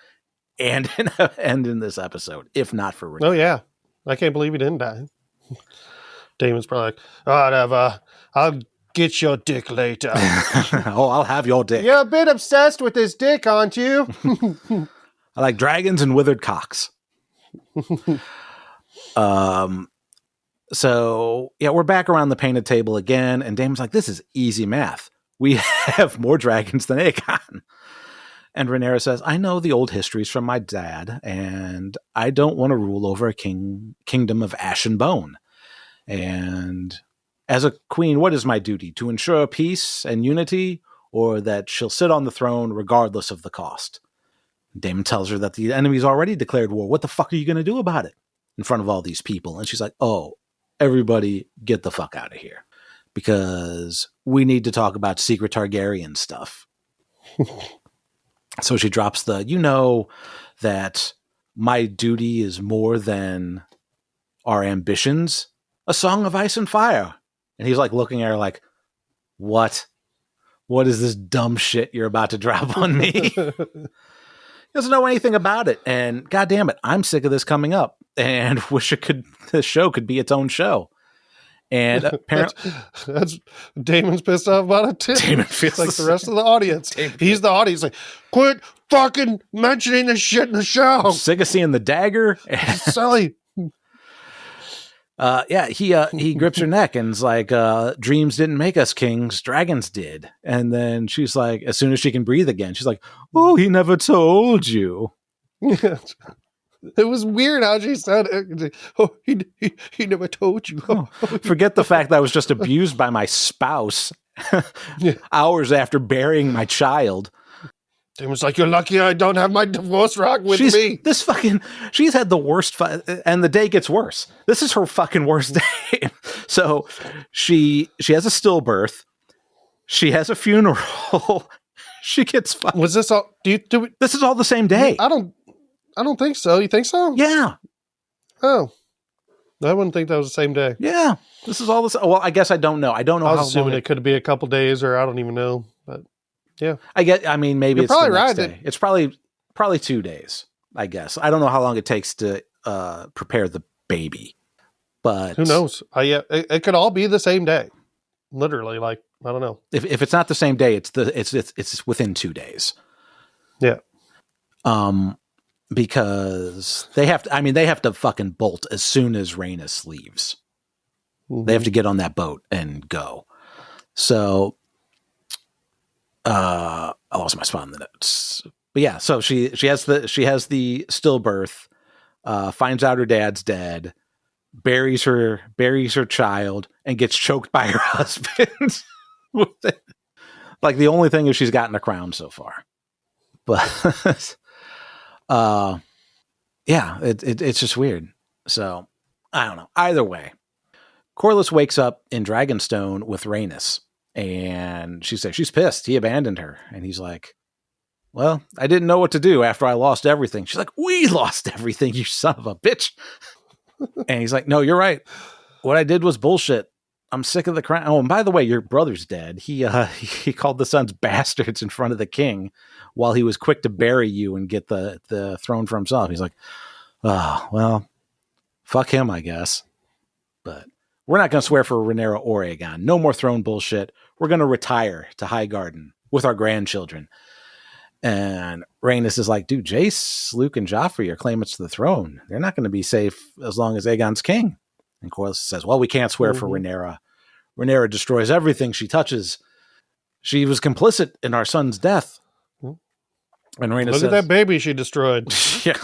and in this episode, if not for Rhaenyra. Oh, yeah. I can't believe he didn't die. Damon's probably like, whatever. I'll get your dick later. Oh, I'll have your dick. You're a bit obsessed with his dick, aren't you? I like dragons and withered cocks. So, yeah, we're back around the painted table again, and Damon's like, this is easy math. We have more dragons than Aegon. And Rhaenyra says, I know the old histories from my dad, and I don't want to rule over a kingdom of ash and bone. And as a queen, what is my duty? To ensure peace and unity, or that she'll sit on the throne regardless of the cost? Daemon tells her that the enemy's already declared war. What the fuck are you going to do about it in front of all these people? And she's like, oh, everybody get the fuck out of here, because we need to talk about secret Targaryen stuff. So she drops that my duty is more than our ambitions. A song of ice and fire. And he's like looking at her like, what? What is this dumb shit you're about to drop on me? He doesn't know anything about it. And God damn it, I'm sick of this coming up. and wish the show could be its own show. And apparently, that's Damon's pissed off about it too. Damon feels like the rest of the audience. He's the audience. Like, quit fucking mentioning this shit in the show. I'm sick of seeing the dagger. Silly. He grips her neck and is like, dreams didn't make us kings, dragons did. And then she's like, as soon as she can breathe again, she's like, oh, he never told you. It was weird how she said it. Oh, he never told you. Oh, forget the fact that I was just abused by my spouse hours after burying my child. Damon's like, you're lucky I don't have my divorce rock with me. She's had the worst, and the day gets worse. This is her fucking worst day. So she has a stillbirth. She has a funeral. She gets fucked. Was this all? This is all the same day. I don't think so. You think so? Yeah. Oh, I wouldn't think that was the same day. Yeah. This is all this. Well, I guess I don't know. I don't know. I was assuming it could be a couple days, or I don't even know. But yeah, I mean, maybe you're it's probably the next right. day. It's probably 2 days. I guess I don't know how long it takes to prepare the baby, but who knows? It could all be the same day. Literally, like I don't know. If it's not the same day, it's within 2 days. Yeah. Because they have to fucking bolt as soon as Rhaenys leaves. Mm-hmm. They have to get on that boat and go. So, I lost my spot in the notes. But yeah, so she has the stillbirth, finds out her dad's dead, buries her child, and gets choked by her husband. Like the only thing is she's gotten a crown so far. But it's just weird. So I don't know. Either way, Corlys wakes up in Dragonstone with Rhaenys, and she says she's pissed. He abandoned her, and he's like, "Well, I didn't know what to do after I lost everything." She's like, "We lost everything, you son of a bitch." And he's like, "No, you're right. What I did was bullshit. I'm sick of the crown. Oh, and by the way, your brother's dead. He called the sons bastards in front of the king while he was quick to bury you and get the throne for himself." He's like, "Oh, well, fuck him, I guess. But we're not going to swear for Rhaenyra or Aegon. No more throne bullshit. We're going to retire to Highgarden with our grandchildren." And Rhaenys is like, "Dude, Jace, Luke, and Joffrey are claimants to the throne. They're not going to be safe as long as Aegon's king." And Corlys says, "Well, we can't swear for Rhaenyra. Rhaenyra destroys everything she touches. She was complicit in our son's death." And Rhaenys says, "Look at that baby she destroyed." Yeah.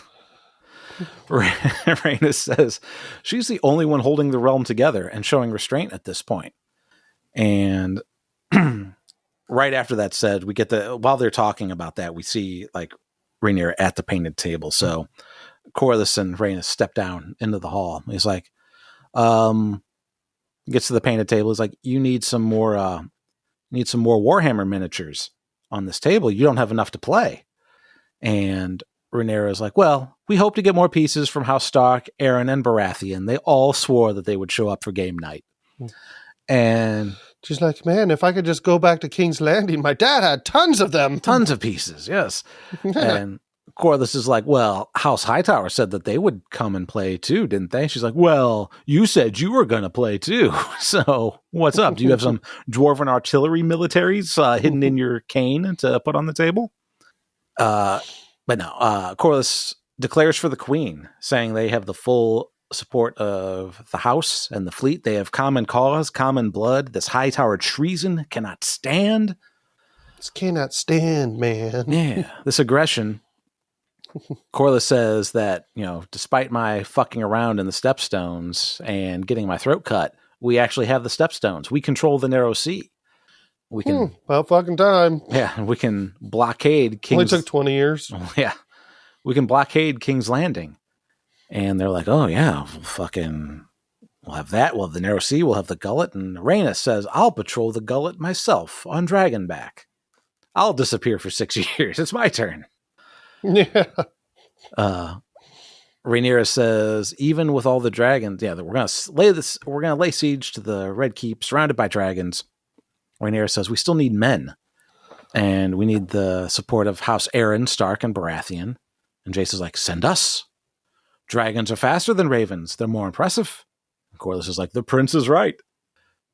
Rhaenys says, "She's the only one holding the realm together and showing restraint at this point." And right after that said, we get while they're talking about that, we see like Rhaenyra at the painted table. So Corlys and Rhaenys step down into the hall. He's like, gets to the painted table. He's like, "You need some more Warhammer miniatures on this table. You don't have enough to play." And Rhaenyra is like, "Well, we hope to get more pieces from House Stark, Aaron, and Baratheon. They all swore that they would show up for game night." And she's like, "Man, if I could just go back to King's Landing, my dad had tons of them." Tons of pieces, yes. And Corlys is like, "Well, House Hightower said that they would come and play too, didn't they?" She's like, "Well, you said you were going to play too. So what's up? Do you have some dwarven artillery militaries hidden in your cane to put on the table?" But no, Corlys declares for the queen, saying they have the full support of the house and the fleet. They have common cause, common blood. This Hightower treason cannot stand. This cannot stand, man. Yeah, this aggression. Corlys says that, despite my fucking around in the Stepstones and getting my throat cut, we actually have the Stepstones. We control the Narrow Sea. We can about fucking time. Yeah, we can blockade King's. Only took 20 years. Yeah, we can blockade King's Landing. And they're like, "Oh yeah, we'll have that. We'll have the Narrow Sea. We'll have the Gullet." And Rhaenys says, "I'll patrol the Gullet myself on Dragonback. I'll disappear for 6 years. It's my turn." Yeah. Rhaenyra says, "Even with all the dragons, we're gonna lay siege to the Red Keep, surrounded by dragons." Rhaenyra says, "We still need men, and we need the support of House Aaron, Stark, and Baratheon." And Jace is like, "Send us. Dragons are faster than ravens. They're more impressive. Corlys is like, the prince is right.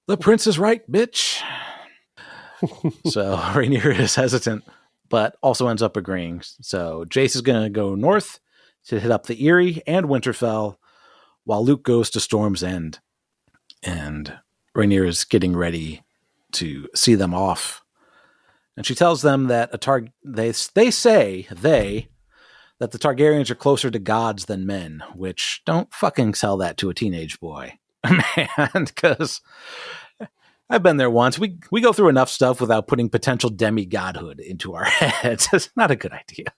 The prince is right, bitch. So Rhaenyra is hesitant, but also ends up agreeing. So Jace is going to go north to hit up the Eyrie and Winterfell, while Luke goes to Storm's End. And Rhaenyra is getting ready to see them off. And she tells them that they say that the Targaryens are closer to gods than men, which don't fucking sell that to a teenage boy. Man, because I've been there once. We go through enough stuff without putting potential demi-godhood into our heads. It's not a good idea.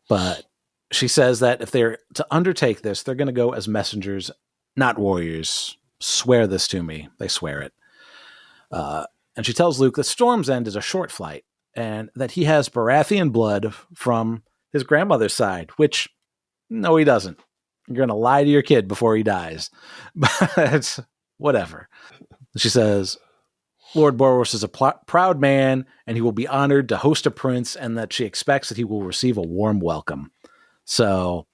But she says that if they're to undertake this, they're going to go as messengers, not warriors. Swear this to me. They swear it. And she tells Luke that Storm's End is a short flight and that he has Baratheon blood from his grandmother's side, which, no, he doesn't. You're going to lie to your kid before he dies. But whatever. She says, Lord Boros is a proud man and he will be honored to host a prince, and that she expects that he will receive a warm welcome. So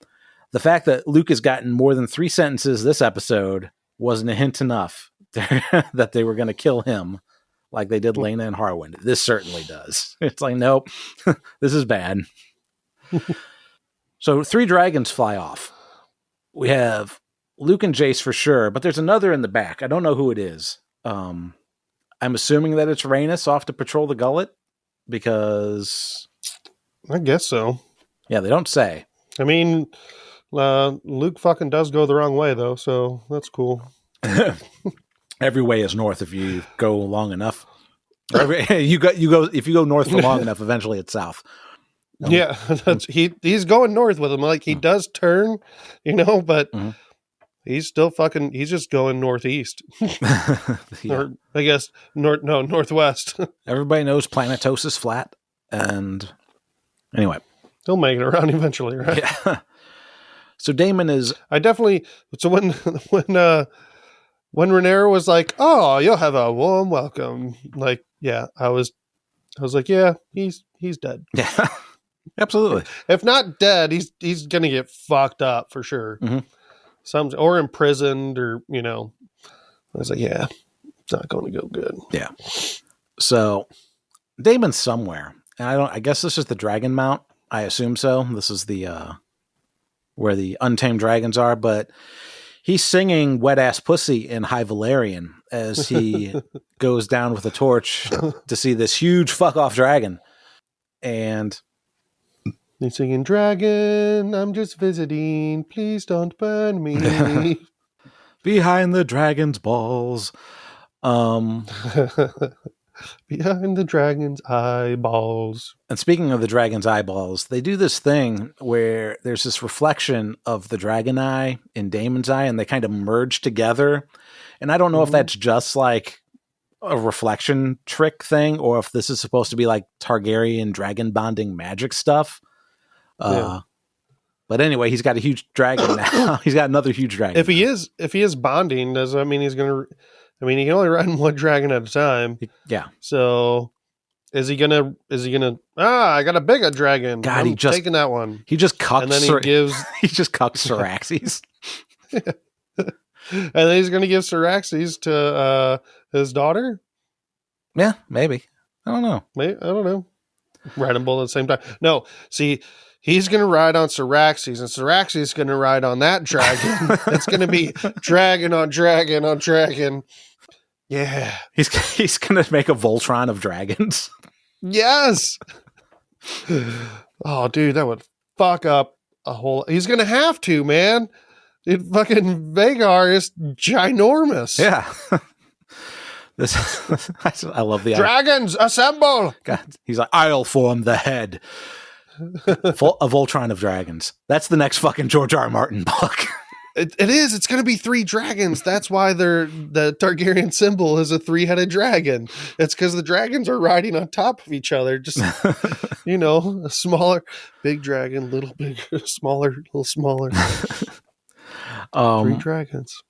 the fact that Luke has gotten more than 3 sentences this episode wasn't a hint enough that they were going to kill him like they did Laena and Harwin. This certainly does. It's like, nope, this is bad. So 3 dragons fly off. We have Luke and Jace for sure, but there's another in the back. I don't know who it is. I'm assuming that it's Rhaenys off to patrol the gullet, because I guess so. Yeah, they don't say. I mean, Luke fucking does go the wrong way though, so that's cool. Every way is north if you go long enough. If you go north for long enough, eventually it's south. Yeah, he's going north with him. Like, he does turn, but he's still he's just going northeast. Yeah. Or I guess northwest. Everybody knows Planetos is flat, and anyway, he'll make it around eventually, right? Yeah. So Daemon is. So when Rhaenyra was like, "Oh, you'll have a warm welcome," like, yeah, I was like, yeah, he's dead. Yeah, absolutely. If not dead, he's gonna get fucked up for sure. Mm-hmm. Or imprisoned, or I was like, yeah, it's not going to go good. Yeah. So Daemon's somewhere, and I guess this is the Dragon Mount. I assume so. This is the where the untamed dragons are, but he's singing Wet Ass Pussy in High Valyrian as he goes down with a torch to see this huge fuck off dragon. And he's singing, "Dragon, I'm just visiting. Please don't burn me." Behind the dragon's balls. Behind the dragon's eyeballs. And speaking of the dragon's eyeballs, they do this thing where there's this reflection of the dragon eye in Daemon's eye, and they kind of merge together. And I don't know if that's just like a reflection trick thing, or if this is supposed to be like Targaryen dragon bonding magic stuff. But anyway, he's got a huge dragon now. He's got another huge dragon. If he is bonding, does that mean he's going to? I mean, he can only ride one dragon at a time. Yeah. So is he gonna? I got a bigger dragon. God, I'm he just taking that one. He just cucks. And then he gives. He just cucks Syraxes. And then he's gonna give Syraxes to his daughter. Yeah, maybe. I don't know. Maybe, I don't know. Ride them both at the same time. No, see. He's going to ride on Syraxes, and Syraxes is going to ride on that dragon. It's going to be dragon on dragon on dragon. Yeah. He's going to make a Voltron of dragons. Yes. Oh, dude, that would fuck up a whole... He's going to have to, man. Dude, fucking Vhagar is ginormous. Yeah. I love the... Dragons, assemble! God, he's like, I'll form the head. A Voltron of dragons. That's the next fucking George R. Martin book. It is. It's going to be 3 dragons. That's why the Targaryen symbol is a 3-headed dragon. It's because the dragons are riding on top of each other. Just, a smaller, big dragon, little bigger, smaller, little smaller. 3 dragons.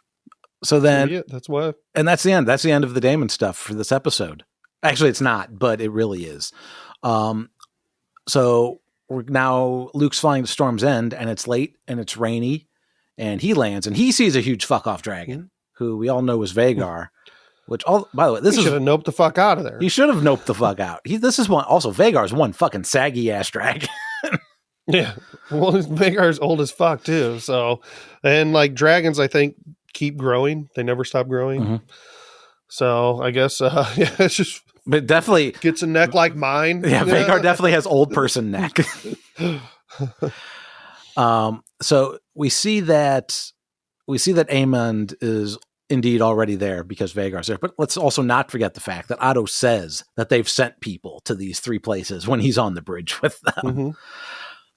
So then, that's why. And that's the end. That's the end of the Daemon stuff for this episode. Actually, it's not, but it really is. So now Luke's flying to Storm's End, and it's late and it's rainy, and he lands and he sees a huge fuck off dragon, who we all know is Vagar. Which, by the way, He should have noped the fuck out of there. He should have noped the fuck out. This is one. Also, Vagar's one fucking saggy ass dragon. Yeah. Well, Vagar's old as fuck too. So, and like dragons, I think keep growing. They never stop growing. Mm-hmm. So I guess, yeah, it's just. But definitely gets a neck like mine. Yeah, Vagar definitely has old person neck. So we see that Aemond is indeed already there because Vagar's there. But let's also not forget the fact that Otto says that they've sent people to these 3 places when he's on the bridge with them.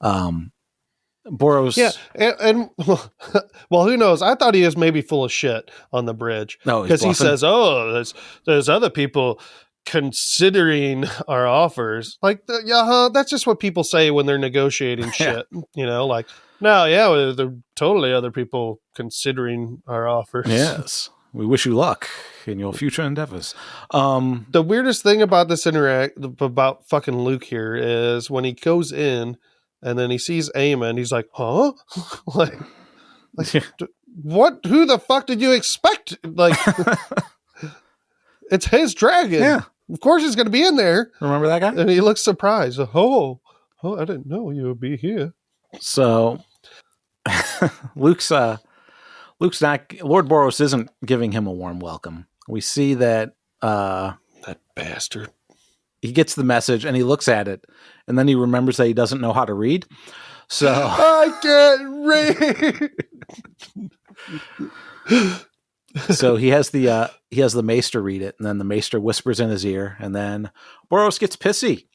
Boros. Yeah. And well, who knows? I thought he was maybe full of shit on the bridge. No, because he says, oh, there's other people considering our offers. Like, that's just what people say when they're negotiating shit. You know, like, no, yeah, there are totally other people considering our offers. Yes. We wish you luck in your future endeavors. The weirdest thing about this about fucking Luke here is when he goes in and then he sees Aemond, he's like, huh? like what? Who the fuck did you expect? Like, it's his dragon. Yeah. Of course he's going to be in there. Remember that guy? And he looks surprised. Oh, I didn't know you would be here. So Luke's not, Lord Boros isn't giving him a warm welcome. We see that that bastard. He gets the message and he looks at it, and then he remembers that he doesn't know how to read. So I can't read. So he has the Maester read it, and then the Maester whispers in his ear, and then Boros gets pissy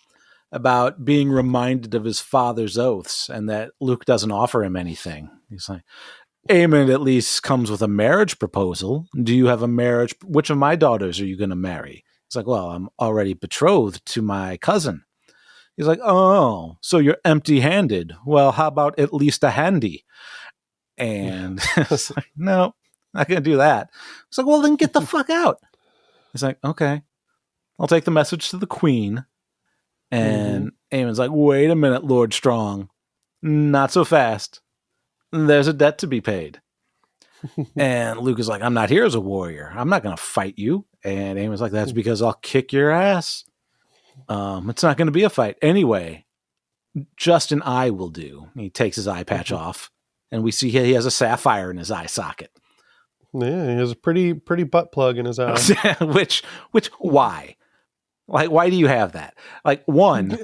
about being reminded of his father's oaths and that Luke doesn't offer him anything. He's like, Aemond at least comes with a marriage proposal. Do you have a marriage? Which of my daughters are you going to marry? He's like, well, I'm already betrothed to my cousin. He's like, oh, so you're empty-handed. Well, how about at least a handy? And it's like, no, not going to do that. It's like, well, then get the fuck out. He's like, okay, I'll take the message to the queen. And Aemond's like, wait a minute, Lord Strong. Not so fast. There's a debt to be paid. And Luke is like, I'm not here as a warrior. I'm not going to fight you. And Aemond's like, that's because I'll kick your ass. It's not going to be a fight. Anyway, just an eye will do. He takes his eye patch off, and we see he has a sapphire in his eye socket. Yeah, he has a pretty butt plug in his eye. which, why? Like, why do you have that? Like, one,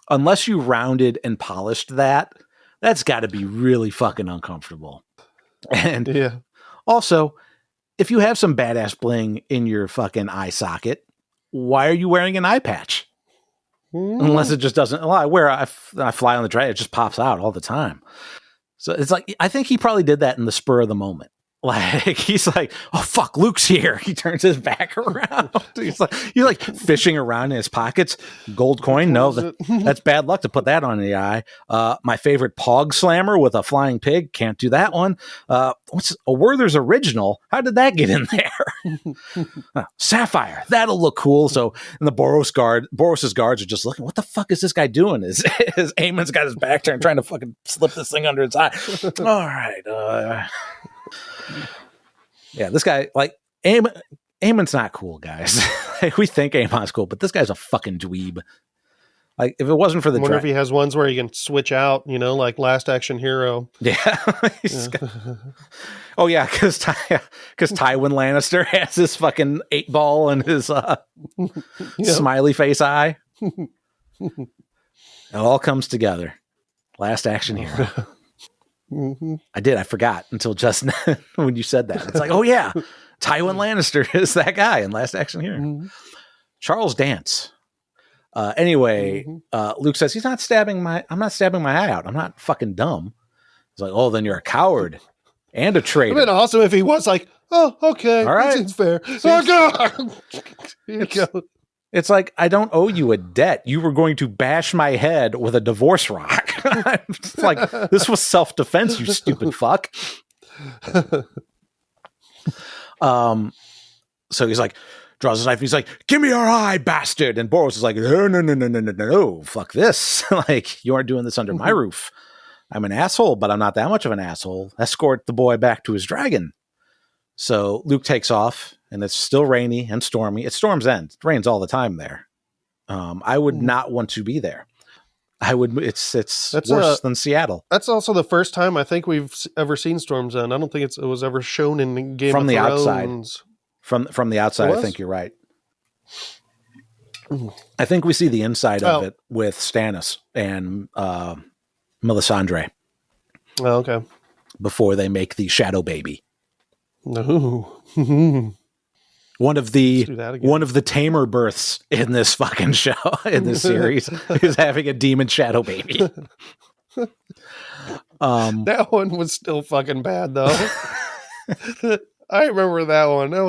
unless you rounded and polished that's got to be really fucking uncomfortable. And also, if you have some badass bling in your fucking eye socket, why are you wearing an eye patch? Unless it just doesn't. Well, I fly on the dragon, it just pops out all the time. So it's like, I think he probably did that in the spur of the moment. Like, he's like, oh fuck, Luke's here. He turns his back around. He's like fishing around in his pockets. Gold coin? No, that's bad luck to put that on the eye. My favorite Pog Slammer with a flying pig. Can't do that one. What's a Werther's original? How did that get in there? Sapphire. That'll look cool. So, and the Boros's guards are just looking. What the fuck is this guy doing? Is Aemond's got his back turned, trying to fucking slip this thing under his eye. All right. Yeah, this guy, like, Aemon's not cool, guys. We think Aemon's cool, but this guy's a fucking dweeb. Like, if it wasn't for the... I wonder if he has ones where he can switch out, like Last Action Hero. Yeah. Oh, yeah, because Tywin Lannister has his fucking 8-ball and his smiley face eye. It all comes together. Last Action Hero. I forgot until just when you said that. It's like, oh yeah, Tywin Lannister is that guy in Last Action Hero. Charles Dance. Anyway, Luke says I'm not stabbing my eye out. I'm not fucking dumb. He's like, oh, then you're a coward and a traitor. It'd been awesome if he was like, oh, okay, all right, seems fair. Oh god, here you go. It's like, I don't owe you a debt. You were going to bash my head with a divorce rock. It's like, this was self-defense, you stupid fuck. So he's like, draws his knife. And he's like, "Give me your eye, bastard!" And Boros is like, "No, fuck this! Like, you aren't doing this under my roof. I'm an asshole, but I'm not that much of an asshole. Escort the boy back to his dragon." So Luke takes off, and it's still rainy and stormy. It's Storm's End. It rains all the time there. I would not want to be there. I would. It's worse than Seattle. That's also the first time I think we've ever seen Storm's End. I don't think it was ever shown in Game from of the Thrones. Outside. From the outside, I think you're right. I think we see the inside of it with Stannis and Melisandre. Oh, okay. Before they make the shadow baby. No. One of the tamer births in this fucking show, in this series, is having a demon shadow baby. That one was still fucking bad though. I remember that one. That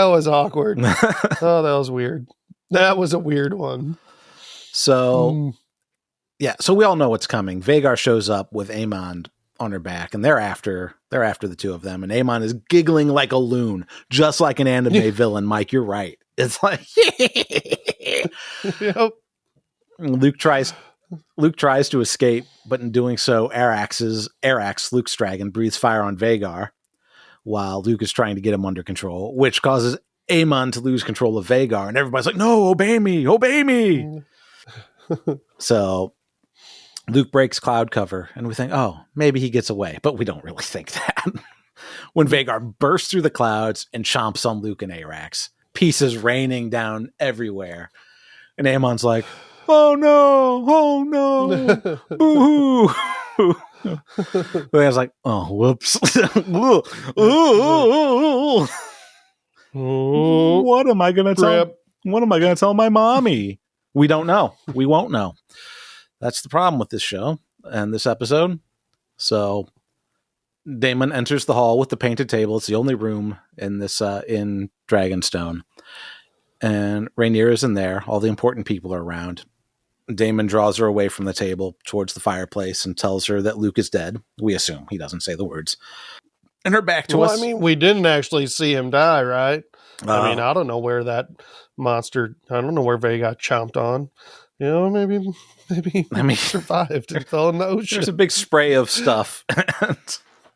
was awkward. Oh, that was weird. That was a weird one. So yeah, so we all know what's coming. Vhagar shows up with Aemon on her back, and they're after the two of them, and Aemon is giggling like a loon, just like an anime villain. Mike, you're right. It's like yep. Luke tries to escape, but in doing so, Arax, Luke's dragon, breathes fire on Vhagar while Luke is trying to get him under control, which causes Aemon to lose control of Vhagar, and everybody's like, "No, obey me." So Luke breaks cloud cover, and we think, oh, maybe he gets away, but we don't really think that. When Vhagar bursts through the clouds and chomps on Luke and Arax, pieces raining down everywhere, and Aemon's like, "Oh no, boo-hoo." I was like, "Oh, whoops." What am I going to tell? What am I going to tell my mommy? We don't know. We won't know. That's the problem with this show and this episode. So Daemon enters the hall with the painted table. It's the only room in this in Dragonstone. And Rhaenyra is in there. All the important people are around. Daemon draws her away from the table towards the fireplace and tells her that Luke is dead. We assume. He doesn't say the words. And her back to us. I mean, we didn't actually see him die, right? I mean, I don't know where that monster, I don't know where Vhagar got chomped on. You know, maybe he survived and fell in the ocean. There's a big spray of stuff.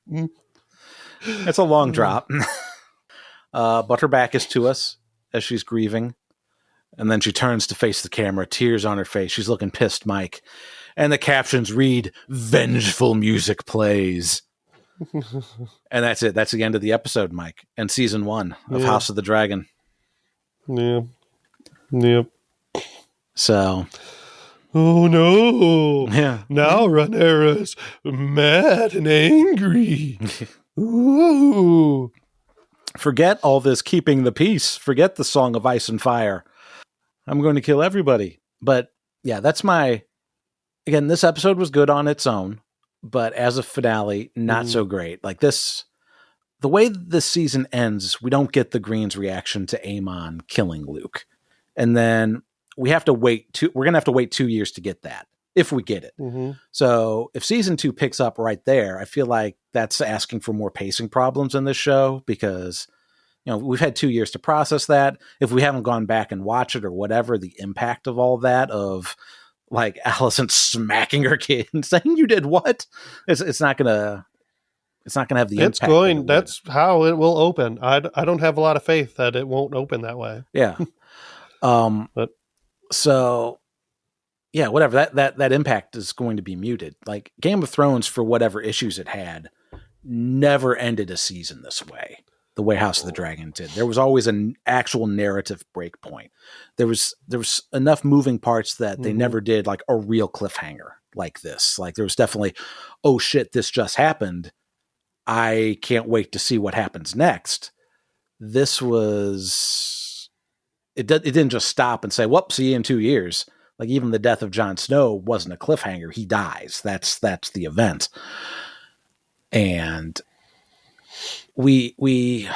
It's a long drop. But her back is to us as she's grieving. And then she turns to face the camera, tears on her face. She's looking pissed, Mike. And the captions read, "Vengeful music plays." And that's it. That's the end of the episode, Mike. And season 1 of House of the Dragon. Yeah. Yep. So. Oh no. Yeah. Now Rhaenyra's mad and angry. Ooh. Forget all this keeping the peace. Forget the Song of Ice and Fire. I'm going to kill everybody. But yeah, that's again, this episode was good on its own, but as a finale, not so great. Like the way this season ends, we don't get the Green's reaction to Aemon killing Luke. And then we're going to have to wait 2 years to get that, if we get it. Mm-hmm. So if season 2 picks up right there, I feel like that's asking for more pacing problems in this show, because, we've had 2 years to process that. If we haven't gone back and watched it or whatever, the impact of all that, of like Alicent smacking her kid and saying, "You did what?" It's not gonna have the impact. That's how it will open. I don't have a lot of faith that it won't open that way. Yeah. So yeah, whatever, that impact is going to be muted. Like Game of Thrones, for whatever issues it had, never ended a season this way. The way House of the Dragon did. There was always an actual narrative break point. There was enough moving parts that they never did like a real cliffhanger like this. Like there was definitely, oh shit, this just happened. I can't wait to see what happens next. This was, it didn't just stop and say, "Whoop, see you in 2 years." Like even the death of Jon Snow wasn't a cliffhanger. He dies. That's the event. And we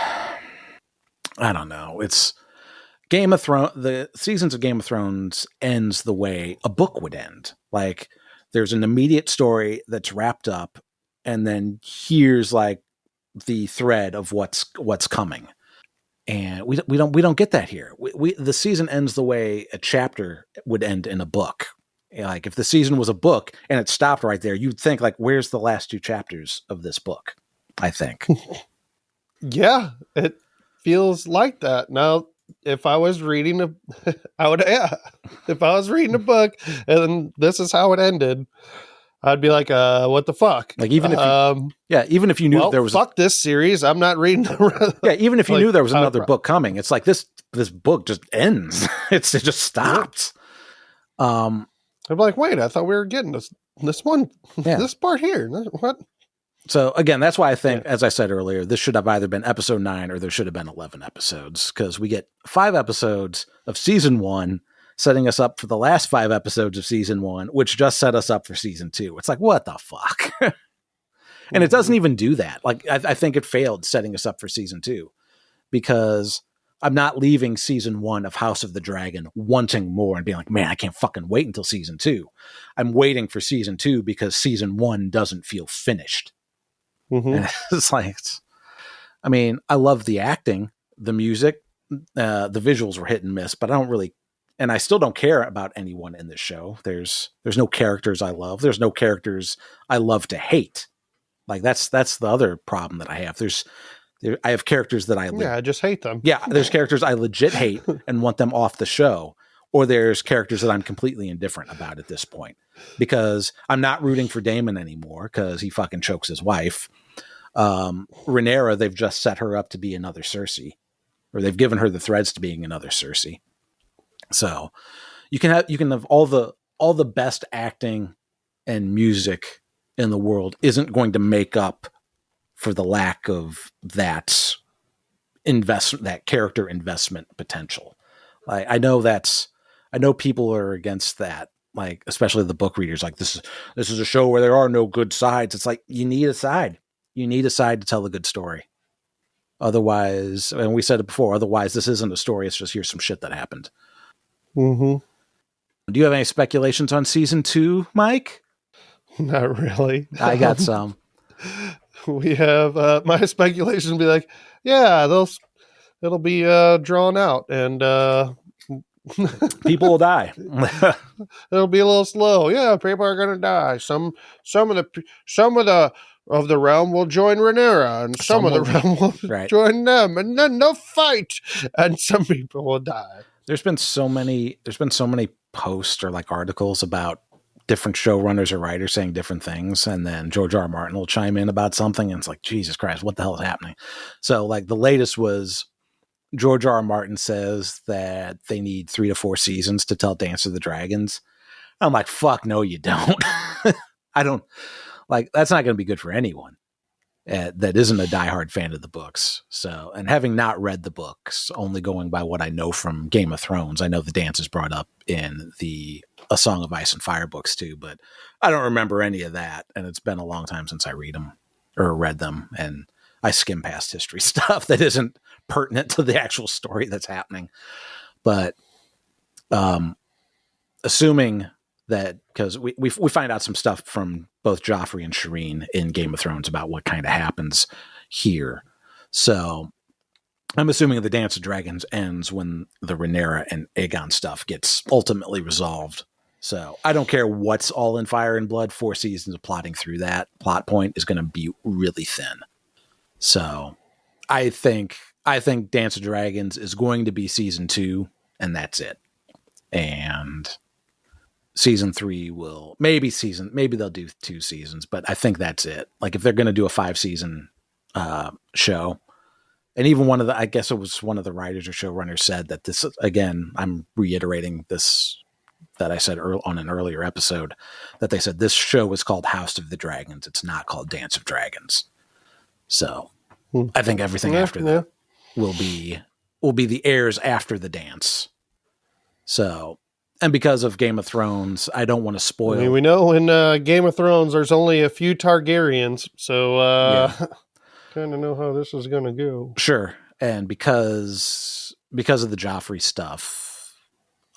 I don't know. It's Game of Thrones. The seasons of Game of Thrones ends the way a book would end. Like there's an immediate story that's wrapped up, and then here's like the thread of what's coming. And we don't get that here. The season ends the way a chapter would end in a book. Like if the season was a book and it stopped right there, you'd think like, where's the last 2 chapters of this book? I think. Yeah, it feels like that. Now, if I was reading if I was reading a book and this is how it ended, I'd be like, what the fuck? Like even if even if you knew there was fuck this series, I'm not reading. Even if you knew there was another book coming, it's like this book just ends. It just stops. I'm like, wait, I thought we were getting this one, this part here. What? So again, that's why I think, as I said earlier, this should have either been episode 9 or there should have been 11 episodes, because we get 5 episodes of season 1 setting us up for the last 5 episodes of season 1, which just set us up for season 2. It's like, what the fuck? And it doesn't even do that. Like, I think it failed setting us up for season 2, because I'm not leaving season 1 of House of the Dragon wanting more and being like, man, I can't fucking wait until season 2. I'm waiting for season 2 because season 1 doesn't feel finished. Mm-hmm. It's like, I mean, I love the acting, the music, the visuals were hit and miss, but I don't really, and I still don't care about anyone in this show. There's no characters I love. There's no characters I love to hate. Like that's the other problem that I have. I have characters that I just hate them. Yeah, there's characters I legit hate and want them off the show, or there's characters that I'm completely indifferent about at this point, because I'm not rooting for Daemon anymore because he fucking chokes his wife. Rhaenyra, they've just set her up to be another Cersei, or they've given her the threads to being another Cersei. So you can have all the best acting and music in the world isn't going to make up for the lack of that character investment potential. Like I know people are against that, like especially the book readers. Like this is a show where there are no good sides. It's like you need a side. You need a side to tell a good story. Otherwise, and we said it before, otherwise this isn't a story. It's just here's some shit that happened. Mm-hmm. Do you have any speculations on season 2, Mike? Not really. I got some. We have my speculation will be like, yeah, it'll be drawn out and people will die. It'll be a little slow. Yeah, people are gonna die. Some of the realm will join Rhaenyra, and some of the realm will join them, and then they'll fight, and some people will die. There's been so many posts or like articles about different showrunners or writers saying different things, and then George R. Martin will chime in about something, and it's like, Jesus Christ, what the hell is happening? So like the latest was George R. Martin says that they need 3 to 4 seasons to tell Dance of the Dragons. I'm like, fuck no, you don't. I don't like, that's not going to be good for anyone that isn't a diehard fan of the books. So, and having not read the books, only going by what I know from Game of Thrones, I know the dance is brought up in the A Song of Ice and Fire books too, but I don't remember any of that. And it's been a long time since I read them or read them. And I skim past history stuff that isn't pertinent to the actual story that's happening. But assuming that, because we find out some stuff from both Joffrey and Shireen in Game of Thrones about what kind of happens here. So I'm assuming the Dance of Dragons ends when the Rhaenyra and Aegon stuff gets ultimately resolved. So I don't care what's all in Fire and Blood. 4 seasons of plotting through that plot point is going to be really thin. So I think Dance of Dragons is going to be season 2, and that's it. And season 3 will maybe they'll do 2 seasons, but I think that's it. Like if they're going to do a 5-season show, and even I guess it was one of the writers or showrunners said that this, again, I'm reiterating this that I said on an earlier episode, that they said this show is called House of the Dragons. It's not called Dance of Dragons. So I think everything after that will be the heirs after the dance. So, and because of Game of Thrones, I don't want to spoil. I mean, we know in Game of Thrones, there's only a few Targaryens, so kind of know how this is going to go. Sure, and because of the Joffrey stuff,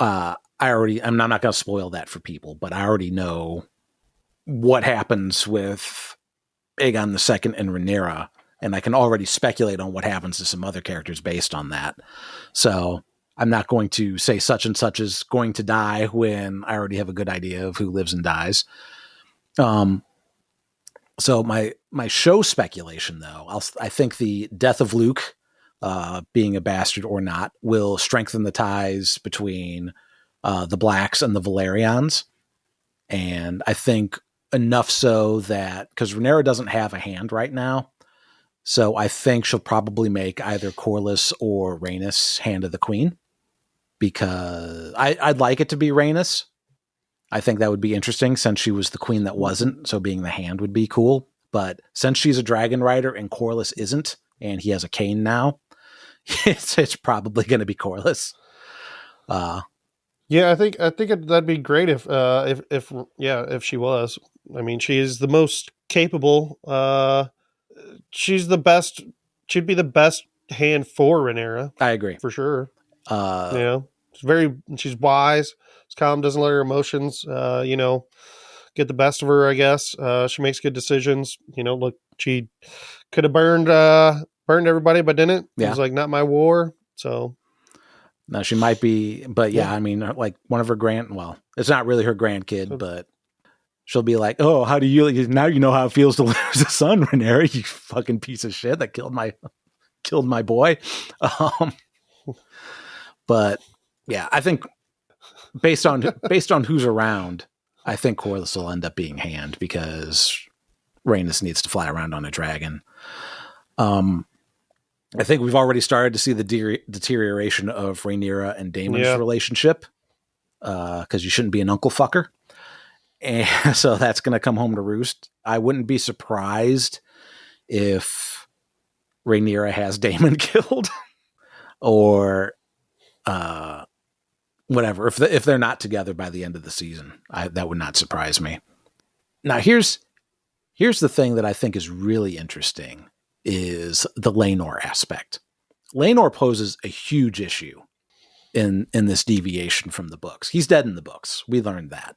I'm not going to spoil that for people, but I already know what happens with Aegon II and Rhaenyra and I can already speculate on what happens to some other characters based on that. So I'm not going to say such and such is going to die when I already have a good idea of who lives and dies. So my show speculation, though, I think the death of Luke, being a bastard or not, will strengthen the ties between the Blacks and the Valerians. And I think enough so that, because Rhaenyra doesn't have a hand right now, so I think she'll probably make either Corlys or Rhaenys Hand of the Queen, because I'd like it to be Rhaenys. I think that would be interesting since she was the queen that wasn't, so being the hand would be cool. But since she's a dragon rider and Corlys isn't, and he has a cane now, it's probably going to be Corlys. Yeah, I think that'd be great if she was. I mean, she is the most capable. She's the best. She'd be the best hand for Rhaenyra. I agree for sure. She's wise. She's calm. Doesn't let her emotions, get the best of her. I guess she makes good decisions. Look, she could have burned everybody, but didn't. Yeah. It was like, not my war. So. No, she might be, but yeah, I mean, like one of her it's not really her grandkid, but she'll be like, "Oh, how do now you know how it feels to lose a son, Rhaenyra, you fucking piece of shit that killed my boy." But yeah, I think based on who's around, I think Corlys will end up being hand because Rhaenys needs to fly around on a dragon. I think we've already started to see the deterioration of Rhaenyra and Daemon's relationship, because you shouldn't be an uncle fucker. And so that's going to come home to roost. I wouldn't be surprised if Rhaenyra has Daemon killed or whatever. If they're not together by the end of the season, that would not surprise me. Now, here's the thing that I think is really interesting. Is the Laenor aspect. Laenor poses a huge issue in this deviation from the books. He's dead in the books. We learned that.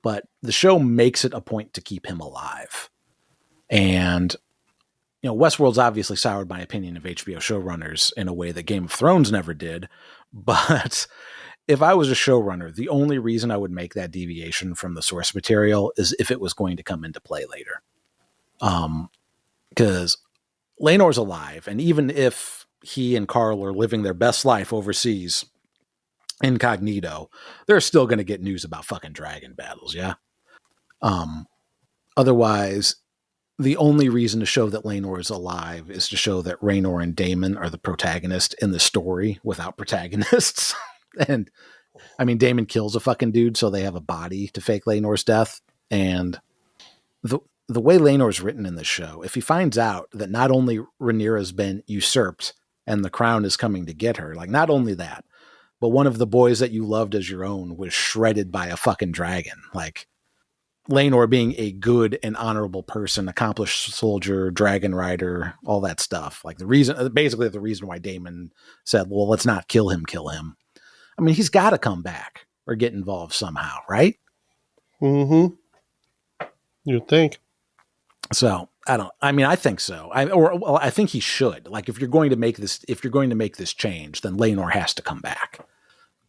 But the show makes it a point to keep him alive. And, Westworld's obviously soured my opinion of HBO showrunners in a way that Game of Thrones never did. But if I was a showrunner, the only reason I would make that deviation from the source material is if it was going to come into play later. Because Laenor's alive, and even if he and Carl are living their best life overseas, incognito, they're still going to get news about fucking dragon battles, yeah? Otherwise, the only reason to show that Laenor is alive is to show that Rhaenor and Daemon are the protagonist in the story without protagonists. And, I mean, Daemon kills a fucking dude, so they have a body to fake Laenor's death, and the way Laenor's written in this show, if he finds out that not only Rhaenyra's been usurped and the crown is coming to get her, like not only that, but one of the boys that you loved as your own was shredded by a fucking dragon. Like Laenor being a good and honorable person, accomplished soldier, dragon rider, all that stuff. Like the reason why Daemon said, well, let's not kill him. I mean, he's got to come back or get involved somehow, right? Mm-hmm. You'd think. So I think so. I think he should. Like, if you're going to make this change, then Laenor has to come back.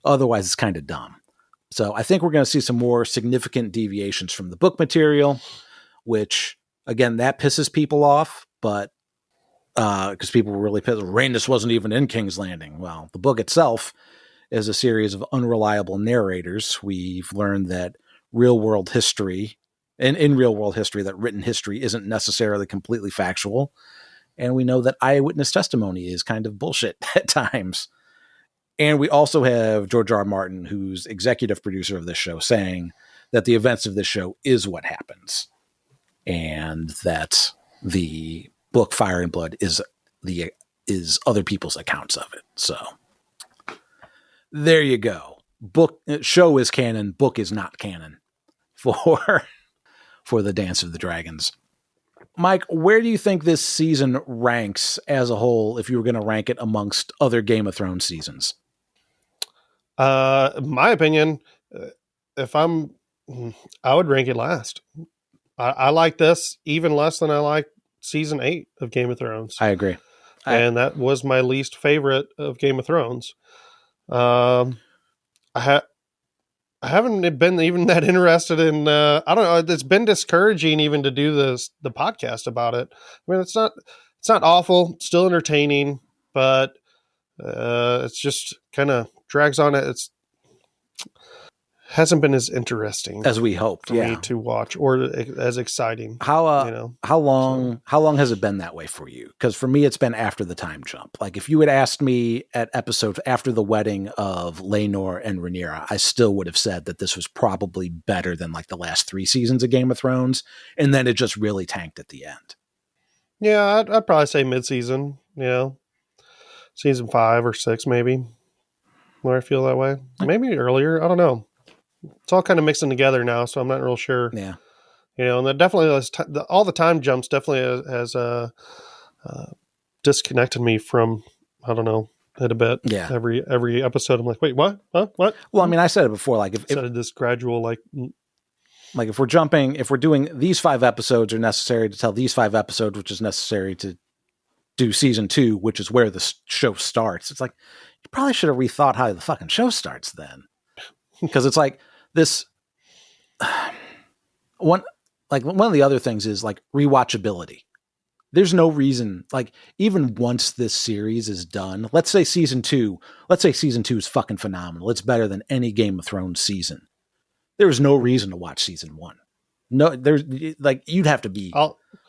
Otherwise, it's kind of dumb. So I think we're going to see some more significant deviations from the book material, which again, that pisses people off, but because people were really pissed. Rhaenys wasn't even in King's Landing. Well, the book itself is a series of unreliable narrators. We've learned that real world history. And in real world history, that written history isn't necessarily completely factual. And we know that eyewitness testimony is kind of bullshit at times. And we also have George R. R. Martin, who's executive producer of this show, saying that the events of this show is what happens. And that the book Fire and Blood is other people's accounts of it. So there you go. Show is canon, book is not canon for the Dance of the Dragons. Mike, where do you think this season ranks as a whole if you were going to rank it amongst other Game of Thrones seasons? In my opinion, I would rank it last. I like this even less than I like season 8 of Game of Thrones. I agree. And that was my least favorite of Game of Thrones. I haven't been even that interested in, I don't know. It's been discouraging even to do the podcast about it. I mean, it's not awful, it's still entertaining, but it's just kind of drags on. It's hasn't been as interesting as we hoped for me to watch, or as exciting. How long has it been that way for you? Because for me, it's been after the time jump. Like if you had asked me at episode after the wedding of Laenor and Rhaenyra, I still would have said that this was probably better than like the last 3 seasons of Game of Thrones, and then it just really tanked at the end. Yeah, I'd probably say mid-season. Season 5 or 6 maybe, where I feel that way. Maybe earlier. I don't know. It's all kind of mixing together now, so I'm not real sure. Yeah. And that definitely all the time jumps definitely has disconnected me from, I don't know, it a bit. Yeah. Every episode, I'm like, wait, what? Huh? What? Well, I mean, I said it before, like if this gradual, like if we're doing these 5 episodes are necessary to tell these 5 episodes, which is necessary to do season 2, which is where the show starts. It's like, you probably should have rethought how the fucking show starts then. Because it's like this one of the other things is like rewatchability. There's no reason, like even once this series is done, let's say season 2 is fucking phenomenal. It's better than any Game of Thrones season. There's no reason to watch season 1. No, there's like, you'd have to be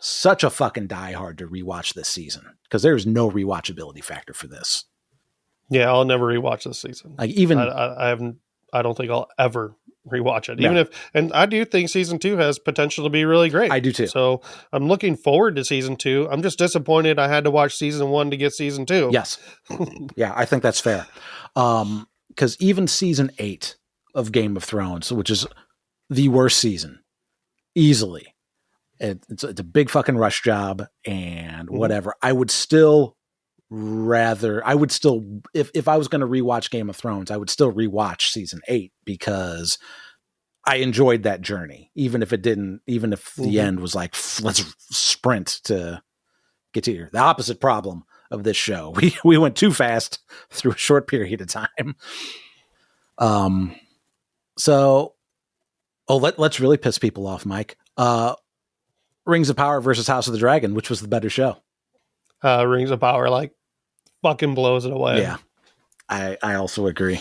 such a fucking diehard to rewatch this season, because there's no rewatchability factor for this. Yeah, I'll never rewatch this season. Like even I don't think I'll ever rewatch it. No. And I do think season 2 has potential to be really great. I do too. So I'm looking forward to season 2. I'm just disappointed I had to watch season 1 to get season 2. Yes. Yeah, I think that's fair. Because even season 8 of Game of Thrones, which is the worst season, easily, it's a big fucking rush job and whatever. I would still if I was going to rewatch Game of Thrones, I would still rewatch season 8, because I enjoyed that journey, even if the end was like, let's sprint to get to here. The opposite problem of this show. We went too fast through a short period of time. Let's really piss people off, Mike. Rings of Power versus House of the Dragon, which was the better show? Rings of Power, like, fucking blows it away. Yeah, I also agree.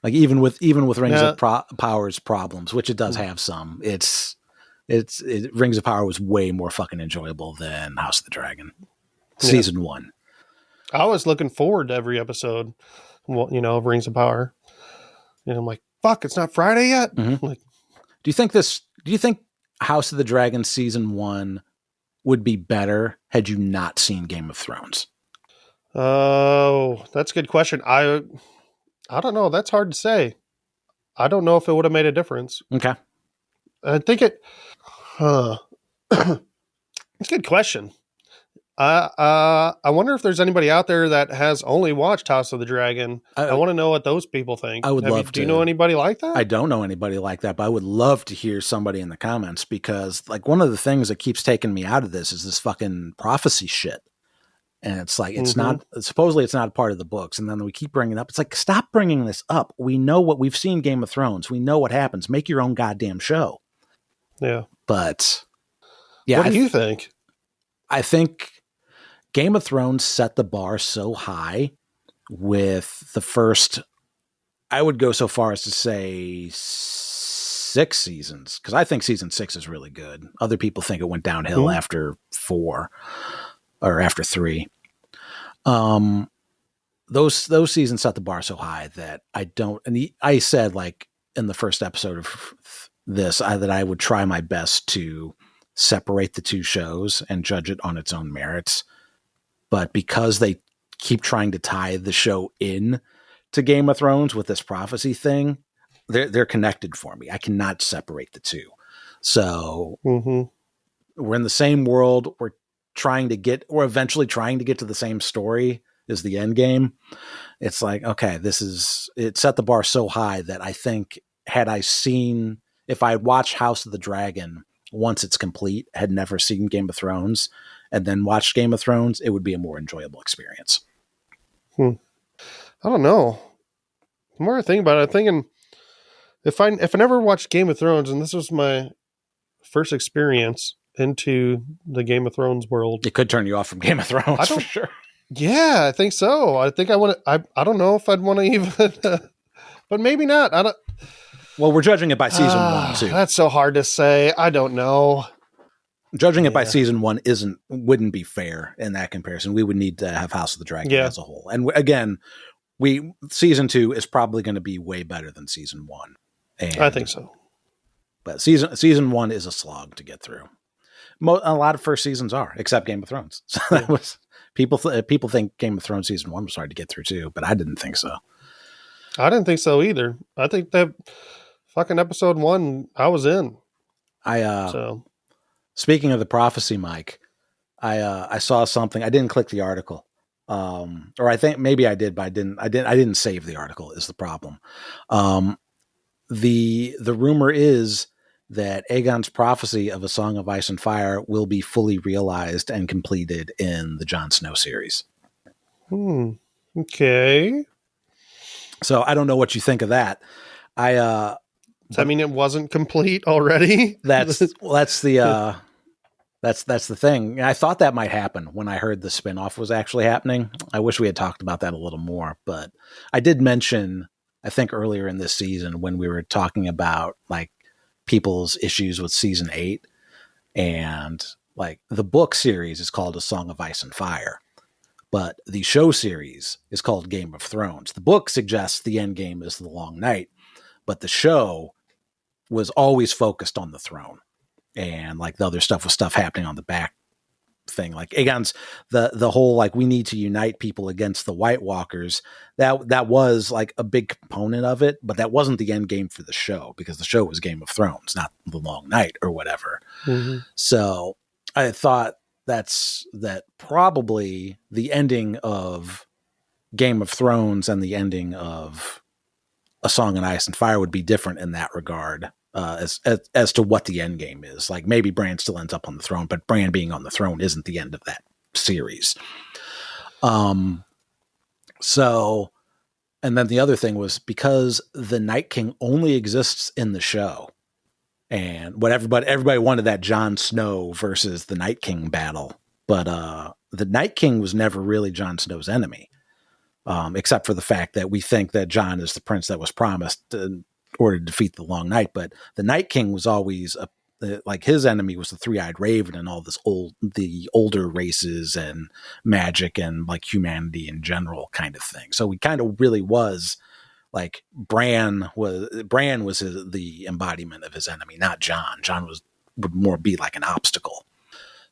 Like even with Rings of Power's problems, which it does have some, Rings of Power was way more fucking enjoyable than House of the Dragon season 1. I was looking forward to every episode, of Rings of Power. I'm like, fuck, it's not Friday yet. Mm-hmm. Like, do you think House of the Dragon season 1 would be better had you not seen Game of Thrones? Oh, that's a good question. I don't know. That's hard to say. I don't know if it would have made a difference. Okay. I think it's a good question. I wonder if there's anybody out there that has only watched House of the Dragon. I want to know what those people think. I would love to. Do you know anybody like that? I don't know anybody like that, but I would love to hear somebody in the comments, because like one of the things that keeps taking me out of this is this fucking prophecy shit. And it's like, supposedly it's not a part of the books. And then we keep bringing it up. It's like, stop bringing this up. We know we've seen Game of Thrones. We know what happens. Make your own goddamn show. Yeah. But yeah. What do you think? I think Game of Thrones set the bar so high with the first, I would go so far as to say 6 seasons, because I think season 6 is really good. Other people think it went downhill after 4 or after 3. Those seasons set the bar so high that I said, like in the first episode of this, that I would try my best to separate the 2 shows and judge it on its own merits. But because they keep trying to tie the show in to Game of Thrones with this prophecy thing, they're connected for me. I cannot separate the 2. So we're in the same world. We're eventually trying to get to the same story is the end game. It's like, okay, it set the bar so high that I think if I watched House of the Dragon once it's complete, had never seen Game of Thrones, and then watched Game of Thrones, it would be a more enjoyable experience. I don't know. The more I think about it, I'm thinking if I never watched Game of Thrones and this was my first experience into the Game of Thrones world, it could turn you off from Game of Thrones for sure. Yeah, I think so. I think I want to. I don't know if I'd want to even, but maybe not. I don't. Well, we're judging it by season 1 too. That's so hard to say. I don't know. Judging it by season 1 wouldn't be fair in that comparison. We would need to have House of the Dragon as a whole. And again, season 2 is probably going to be way better than season 1. And, I think so. But season 1 is a slog to get through. A lot of first seasons are, except Game of Thrones. So that was people think Game of Thrones season 1 was hard to get through too, but I didn't think so. I didn't think so either. I think that fucking episode 1, I was in. Speaking of the prophecy, Mike, I saw something. I didn't click the article, or I think maybe I did, but I didn't save the article. Is the problem? The rumor is that Aegon's prophecy of A Song of Ice and Fire will be fully realized and completed in the Jon Snow series. Okay. So I don't know what you think of that. I mean, it wasn't complete already. That's the thing. I thought that might happen when I heard the spinoff was actually happening. I wish we had talked about that a little more, but I did mention, I think earlier in this season when we were talking about like people's issues with season 8, and like the book series is called A Song of Ice and Fire, but the show series is called Game of Thrones. The book suggests the end game is the Long Night, but the show was always focused on the throne, and like the other stuff was stuff happening on the back thing. Like Aegon's the whole like we need to unite people against the White Walkers. That was like a big component of it, but that wasn't the end game for the show because the show was Game of Thrones, not the Long Night or whatever. Mm-hmm. So I thought that probably the ending of Game of Thrones and the ending of A Song of Ice and Fire would be different in that regard. As to what the end game is. Like maybe Bran still ends up on the throne, but Bran being on the throne isn't the end of that series. So, and then the other thing was because the Night King only exists in the show, and what everybody wanted that Jon Snow versus the Night King battle, but the Night King was never really Jon Snow's enemy, except for the fact that we think that Jon is the prince that was promised order to defeat the Long Night, but the Night King was always like his enemy was the Three-Eyed Raven and all the older races and magic and like humanity in general kind of thing. So we kind of really was like Bran was the embodiment of his enemy, not Jon. Jon would more be like an obstacle.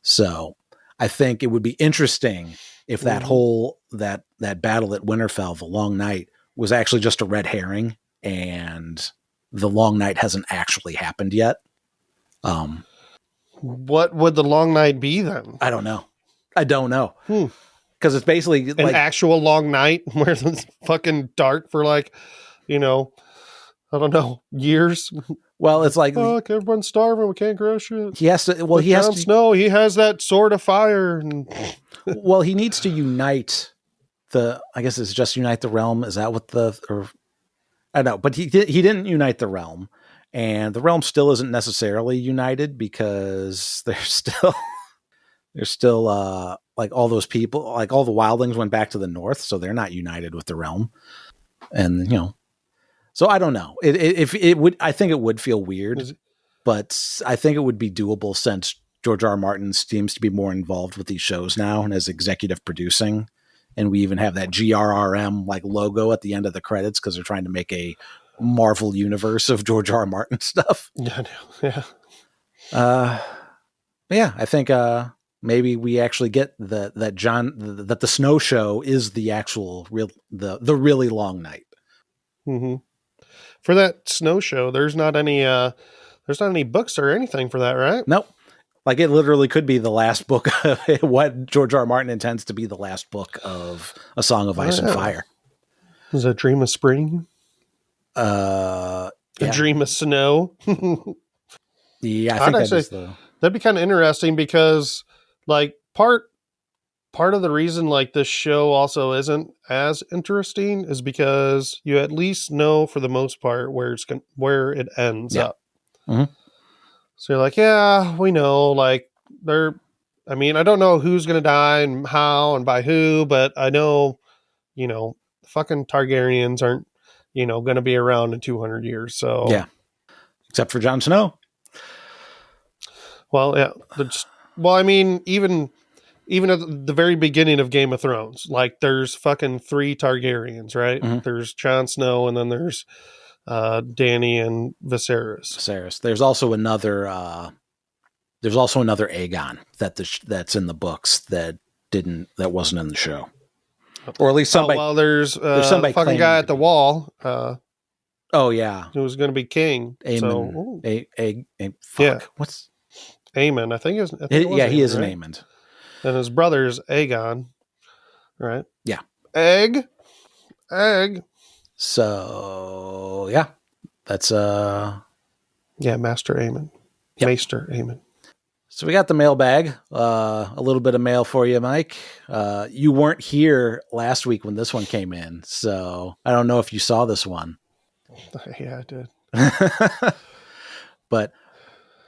So I think it would be interesting if that whole that battle at Winterfell, the Long Night, was actually just a red herring, and the Long Night hasn't actually happened yet. What would the Long Night be then? I don't know. Because it's basically an actual long night where it's fucking dark for like, I don't know, years. Well, it's like, fuck, everyone's starving. We can't grow shit. He has to. Well, he has to. Snow. He has that sword of fire. Well, he needs to unite I guess it's just unite the realm. Is that what I know, but he didn't unite the realm, and the realm still isn't necessarily united because there's still like all those people, like all the wildlings went back to the north, so they're not united with the realm, and so I don't know. I think it would feel weird, but I think it would be doable since George R. R. Martin seems to be more involved with these shows now and as executive producing. And we even have that GRRM like logo at the end of the credits because they're trying to make a Marvel universe of George R. R. Martin stuff. Yeah. Yeah, I think maybe we actually get that the Snow Show is the actual the really long night. Mm-hmm. For that Snow Show, there's not any books or anything for that, right? Nope. Like it literally could be the last book of what George R. R. Martin intends to be the last book of A Song of Ice and Fire. Is it a Dream of Spring? Yeah. A Dream of Snow? Yeah, I think that'd be kind of interesting because, like, part of the reason like this show also isn't as interesting is because you at least know for the most part where it ends up. Mm-hmm. So you're like, yeah, we know, like I don't know who's going to die and how and by who, but I know, fucking Targaryens aren't, going to be around in 200 years. So yeah, except for Jon Snow. Well, yeah. Even at the very beginning of Game of Thrones, like there's fucking 3 Targaryens, right? Mm-hmm. There's Jon Snow, and then there's Dany and Viserys. There's also another. There's also another Aegon that's in the books that wasn't in the show, or at least somebody. There's somebody fucking guy at the wall. Oh yeah, who was going to be king. Aemon. Fuck. Yeah. What's Aemon? I think he is an right? Aemon. And his brother's Aegon, right? Yeah. Egg. So yeah, that's Master Aemon. Yep. Maester Aemon. So we got the mailbag, a little bit of mail for you, Mike. You weren't here last week when this one came in, so I don't know if you saw this one. Yeah, I did. But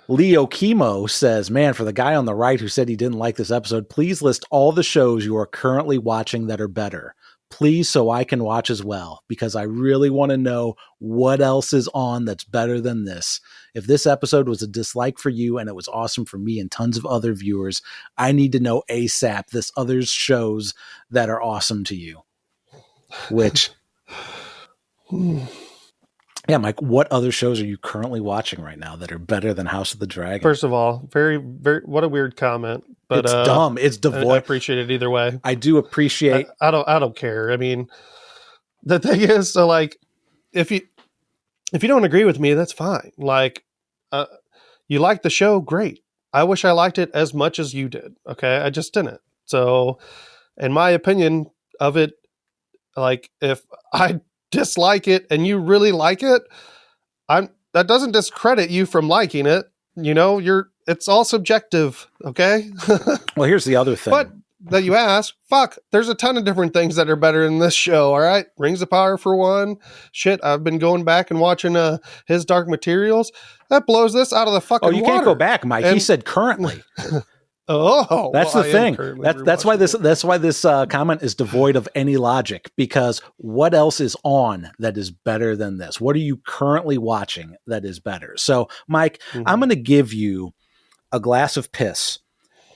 Leo Chemo says, man, for the guy on the right who said he didn't like this episode, please list all the shows you are currently watching that are better. Please, so I can watch as well, because I really want to know what else is on that's better than this. If this episode was a dislike for you and it was awesome for me and tons of other viewers, I need to know ASAP this other shows that are awesome to you. Which, yeah, Mike, what other shows are you currently watching right now that are better than House of the Dragon? First of all, very, very, what a weird comment. But it's dumb. It's devoid. I appreciate it either way. I do appreciate. I don't care. I mean, the thing is, so like, if you don't agree with me, that's fine. Like, you like the show, great. I wish I liked it as much as you did. Okay, I just didn't. So, in my opinion of it, like, if I dislike it and you really like it, that doesn't discredit you from liking it. It's all subjective, okay? Well, here's the other thing. But that you ask, there's a ton of different things that are better in this show, all right? Rings of Power for one. Shit, I've been going back and watching his Dark Materials. That blows this out of the fucking water. Oh, you can't go back, Mike. He said currently. Oh, that's the thing. That's why this comment is devoid of any logic, because what else is on that is better than this? What are you currently watching that is better? So, Mike, I'm going to give you a glass of piss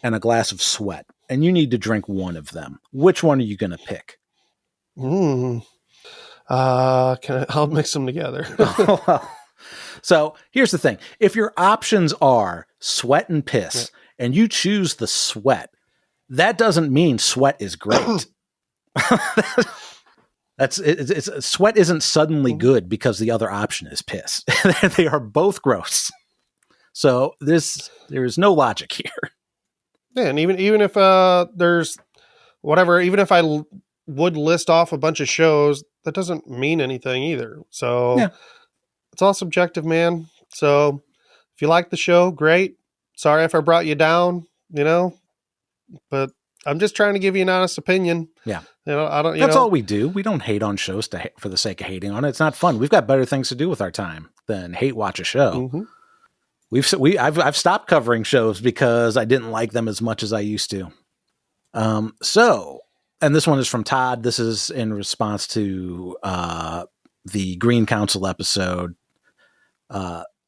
and a glass of sweat, and you need to drink one of them. Which one are you going to pick? I'll mix them together. So here's the thing. If your options are sweat and piss, and you choose the sweat, that doesn't mean sweat is great. Sweat isn't suddenly good because the other option is piss. They are both gross. So there is no logic here. Yeah, and even if there's whatever, even if I would list off a bunch of shows, that doesn't mean anything either. So it's all subjective, man. So if you like the show, great. Sorry if I brought you down, but I'm just trying to give you an honest opinion. Yeah. I don't. That's all we do. We don't hate on shows for the sake of hating on it. It's not fun. We've got better things to do with our time than hate watch a show. Mm-hmm. I've stopped covering shows because I didn't like them as much as I used to. And this one is from Todd. This is in response to the Green Council episode.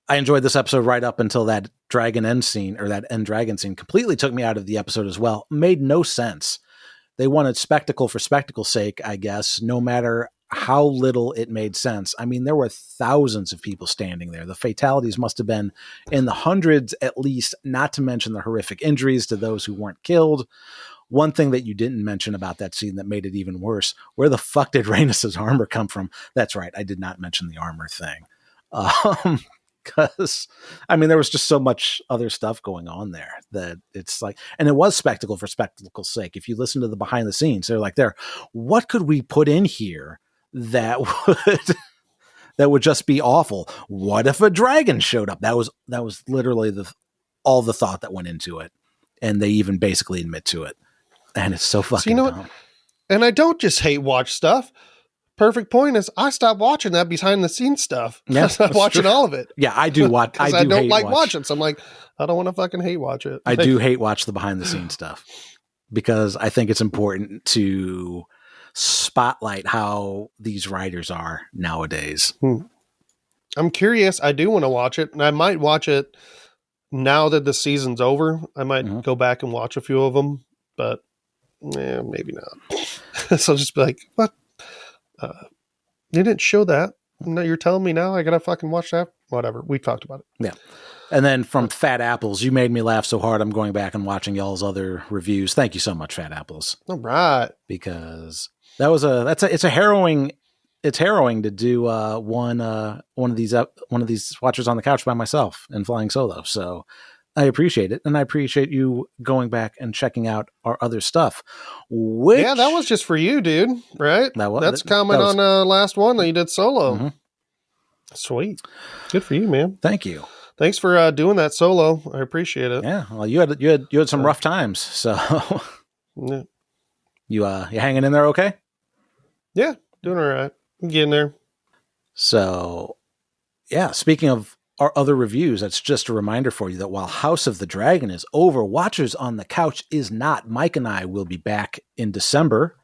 I enjoyed this episode right up until that dragon end scene, or that end dragon scene completely took me out of the episode as well. Made no sense. They wanted spectacle for spectacle's sake, I guess, no matter how little it made sense. I mean, there were thousands of people standing there. The fatalities must have been in the hundreds at least, not to mention the horrific injuries to those who weren't killed. One thing that you didn't mention about that scene that made it even worse, where the fuck did Rhaenys' armor come from? That's right, I did not mention the armor thing. Because, I mean, there was just so much other stuff going on there that it's like, and it was spectacle for spectacle's sake. If you listen to the behind the scenes, they're like, what could we put in here that that would just be awful. What if a dragon showed up? That was literally all the thought that went into it. And they even basically admit to it. And it's so fucking dumb. And I don't just hate watch stuff. Perfect point is I stopped watching that behind the scenes stuff. Yeah, I stopped watching all of it. Yeah, I do watch. I don't like watching. So I'm like, I don't want to fucking hate watch it. I do hate watch the behind the scenes stuff because I think it's important to spotlight how these writers are nowadays. I'm curious. I do want to watch it, and I might watch it now that the season's over. I might go back and watch a few of them, but maybe not. So I'll just be like, what? They didn't show that. No, you're telling me now I gotta fucking watch that? Whatever. We talked about it. Yeah. And then from Fat Apples, you made me laugh so hard I'm going back and watching y'all's other reviews. Thank you so much, Fat Apples. All right. Because it's harrowing to do one of these watchers on the couch by myself and flying solo. So I appreciate it, and I appreciate you going back and checking out our other stuff. Yeah, that was just for you, dude. Right? That's comment on the last one that you did solo. Mm-hmm. Sweet, good for you, man. Thank you. Thanks for doing that solo. I appreciate it. Yeah, well, you had some rough times, so yeah. You hanging in there, okay? Yeah, doing all right. I'm getting there. So, yeah. Speaking of our other reviews, that's just a reminder for you that while House of the Dragon is over, Watchers on the Couch is not. Mike and I will be back in December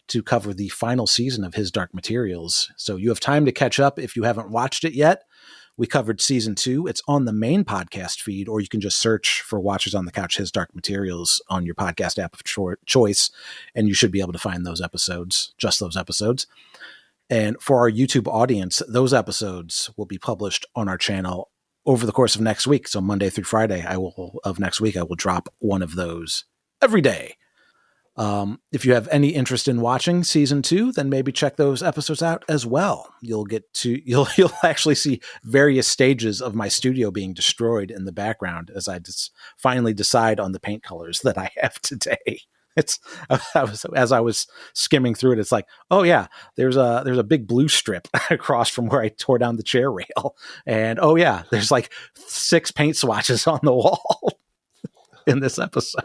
to cover the final season of His Dark Materials. So you have time to catch up if you haven't watched it yet. We covered season 2. It's on the main podcast feed, or you can just search for Watchers on the Couch, His Dark Materials on your podcast app of choice, and you should be able to find those episodes, just those episodes. And for our YouTube audience, those episodes will be published on our channel over the course of next week. So Monday through Friday of next week, I will drop one of those every day. If you have any interest in watching season 2, then maybe check those episodes out as well. You'll actually see various stages of my studio being destroyed in the background as I just finally decide on the paint colors that I have today. As I was skimming through it, it's like, oh yeah, there's a big blue strip across from where I tore down the chair rail, and oh yeah, there's like 6 paint swatches on the wall in this episode.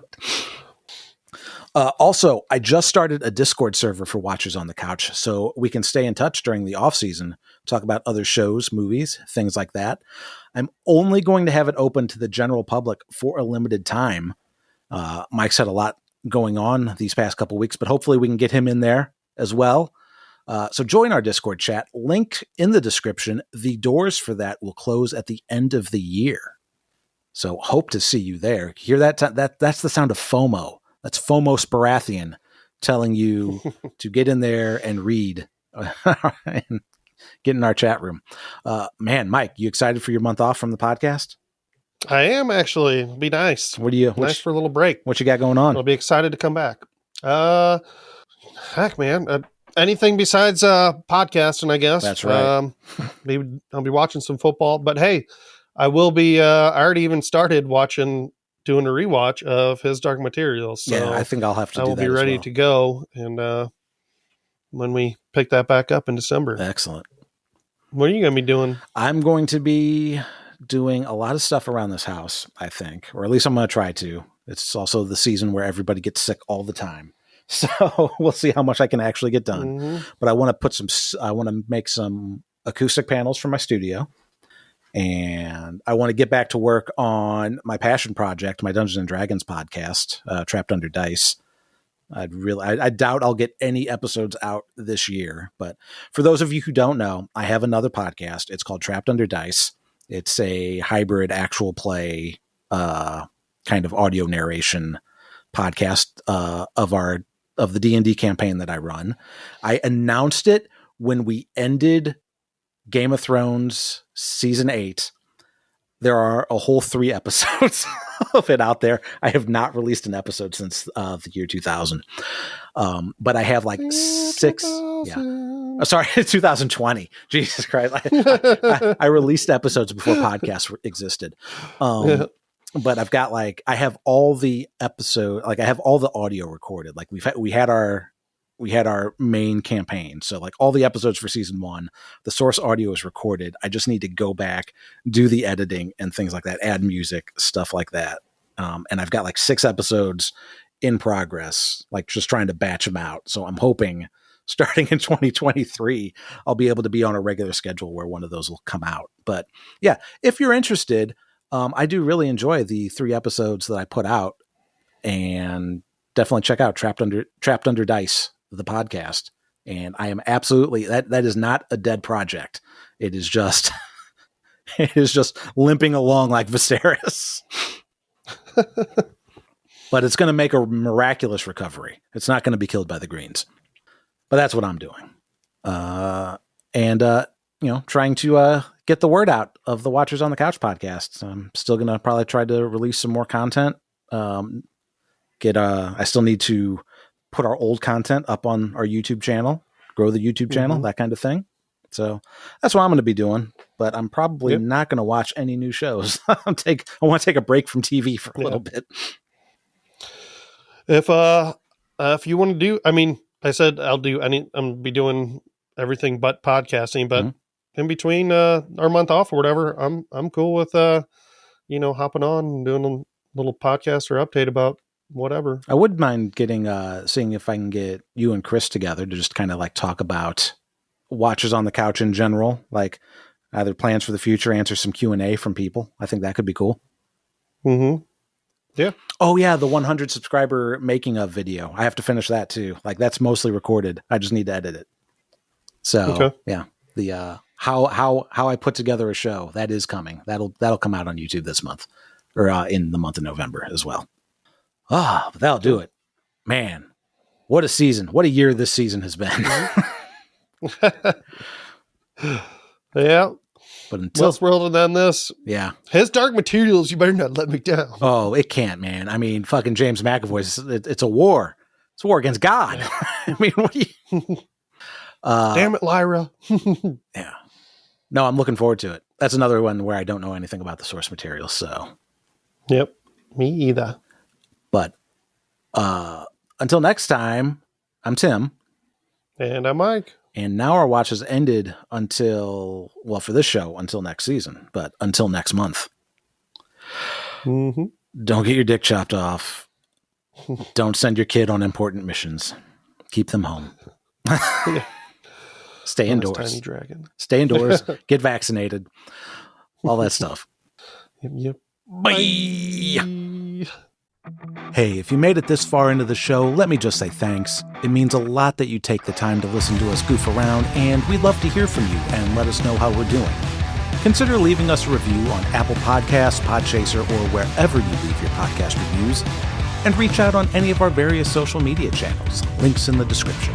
Also, I just started a Discord server for Watchers on the Couch, so we can stay in touch during the off season, talk about other shows, movies, things like that. I'm only going to have it open to the general public for a limited time. Mike's had a lot going on these past couple weeks, but hopefully we can get him in there as well. So join our Discord chat. Link in the description. The doors for that will close at the end of the year. So hope to see you there. Hear that? That's the sound of FOMO. That's FOMO Sparathian telling you to get in there and read and get in our chat room. Man, Mike, you excited for your month off from the podcast? I am, actually. It'll be nice. Nice for a little break. What you got going on? I'll be excited to come back. Heck, man. Anything besides podcasting, I guess. That's right. Maybe I'll be watching some football. But hey, I will be. I already even started doing a rewatch of His Dark Materials. So yeah, I think I'll have to. I will be ready to go, and when we pick that back up in December. Excellent. What are you going to be doing? I'm going to be doing a lot of stuff around this house, I think, or at least I'm going to try to. It's also the season where everybody gets sick all the time. So we'll see how much I can actually get done. Mm-hmm. But I want to make some acoustic panels for my studio. And I want to get back to work on my passion project, my Dungeons and Dragons podcast, Trapped Under Dice. I doubt I'll get any episodes out this year. But for those of you who don't know, I have another podcast. It's called Trapped Under Dice. It's a hybrid actual play kind of audio narration podcast of the D&D campaign that I run. I announced it when we ended Game of Thrones season 8. There are a whole 3 episodes of it out there. I have not released an episode since the year 2000. But I have like 6. Yeah. Oh, sorry, 2020. Jesus Christ. I released episodes before podcasts existed. But I've got I have all the episode, I have all the audio recorded. Like we had our we had our main campaign. So like all the episodes for season 1, the source audio is recorded. I just need to go back, do the editing and things like that, add music, stuff like that. And I've got like 6 episodes in progress, like just trying to batch them out. So I'm hoping starting in 2023, I'll be able to be on a regular schedule where one of those will come out. But yeah, if you're interested, I do really enjoy the 3 episodes that I put out, and definitely check out Trapped Under Dice, the podcast. And I am absolutely, that is not a dead project. It is just limping along like Viserys. But it's going to make a miraculous recovery. It's not going to be killed by the Greens. But that's what I'm doing. Trying to get the word out of the Watchers on the Couch podcast. I'm still going to probably try to release some more content. I still need to put our old content up on our YouTube channel, grow the YouTube channel, that kind of thing. So that's what I'm going to be doing, but I'm probably not going to watch any new shows. I want to take a break from TV for a little bit. If you want to do, I mean, I said I'm be doing everything but podcasting, but in between our month off or whatever, I'm cool with hopping on and doing a little podcast or update about whatever. I wouldn't mind seeing if I can get you and Chris together to just kind of like talk about Watchers on the Couch in general, like either plans for the future, answer some Q&A from people. I think that could be cool. Yeah. Oh yeah, the 100 subscriber making of video. I have to finish that too. Like that's mostly recorded. I just need to edit it. So yeah, the how I put together a show, that is coming. That'll come out on YouTube this month, or in the month of November as well. But that'll do it. Man, what a season! What a year this season has been. Yeah. But until Westworld than this, his Dark Materials, you better not let me down. Oh, it can't, man. I mean, fucking James McAvoy, it's a war. It's a war against God. I mean, what do you... damn it, Lyra. Yeah. No, I'm looking forward to it. That's another one where I don't know anything about the source material, so. Yep, me either. But until next time, I'm Tim. And I'm Mike. And now our watch has ended until next season, but until next month. Don't get your dick chopped off. Don't send your kid on important missions. Keep them home. Stay indoors. Tiny dragon. Stay indoors. Get vaccinated. All that stuff. Yep. Bye. Hey, if you made it this far into the show, let me just say thanks. It means a lot that you take the time to listen to us goof around, and we'd love to hear from you and let us know how we're doing. Consider leaving us a review on Apple Podcasts, Podchaser, or wherever you leave your podcast reviews, and reach out on any of our various social media channels. Links in the description.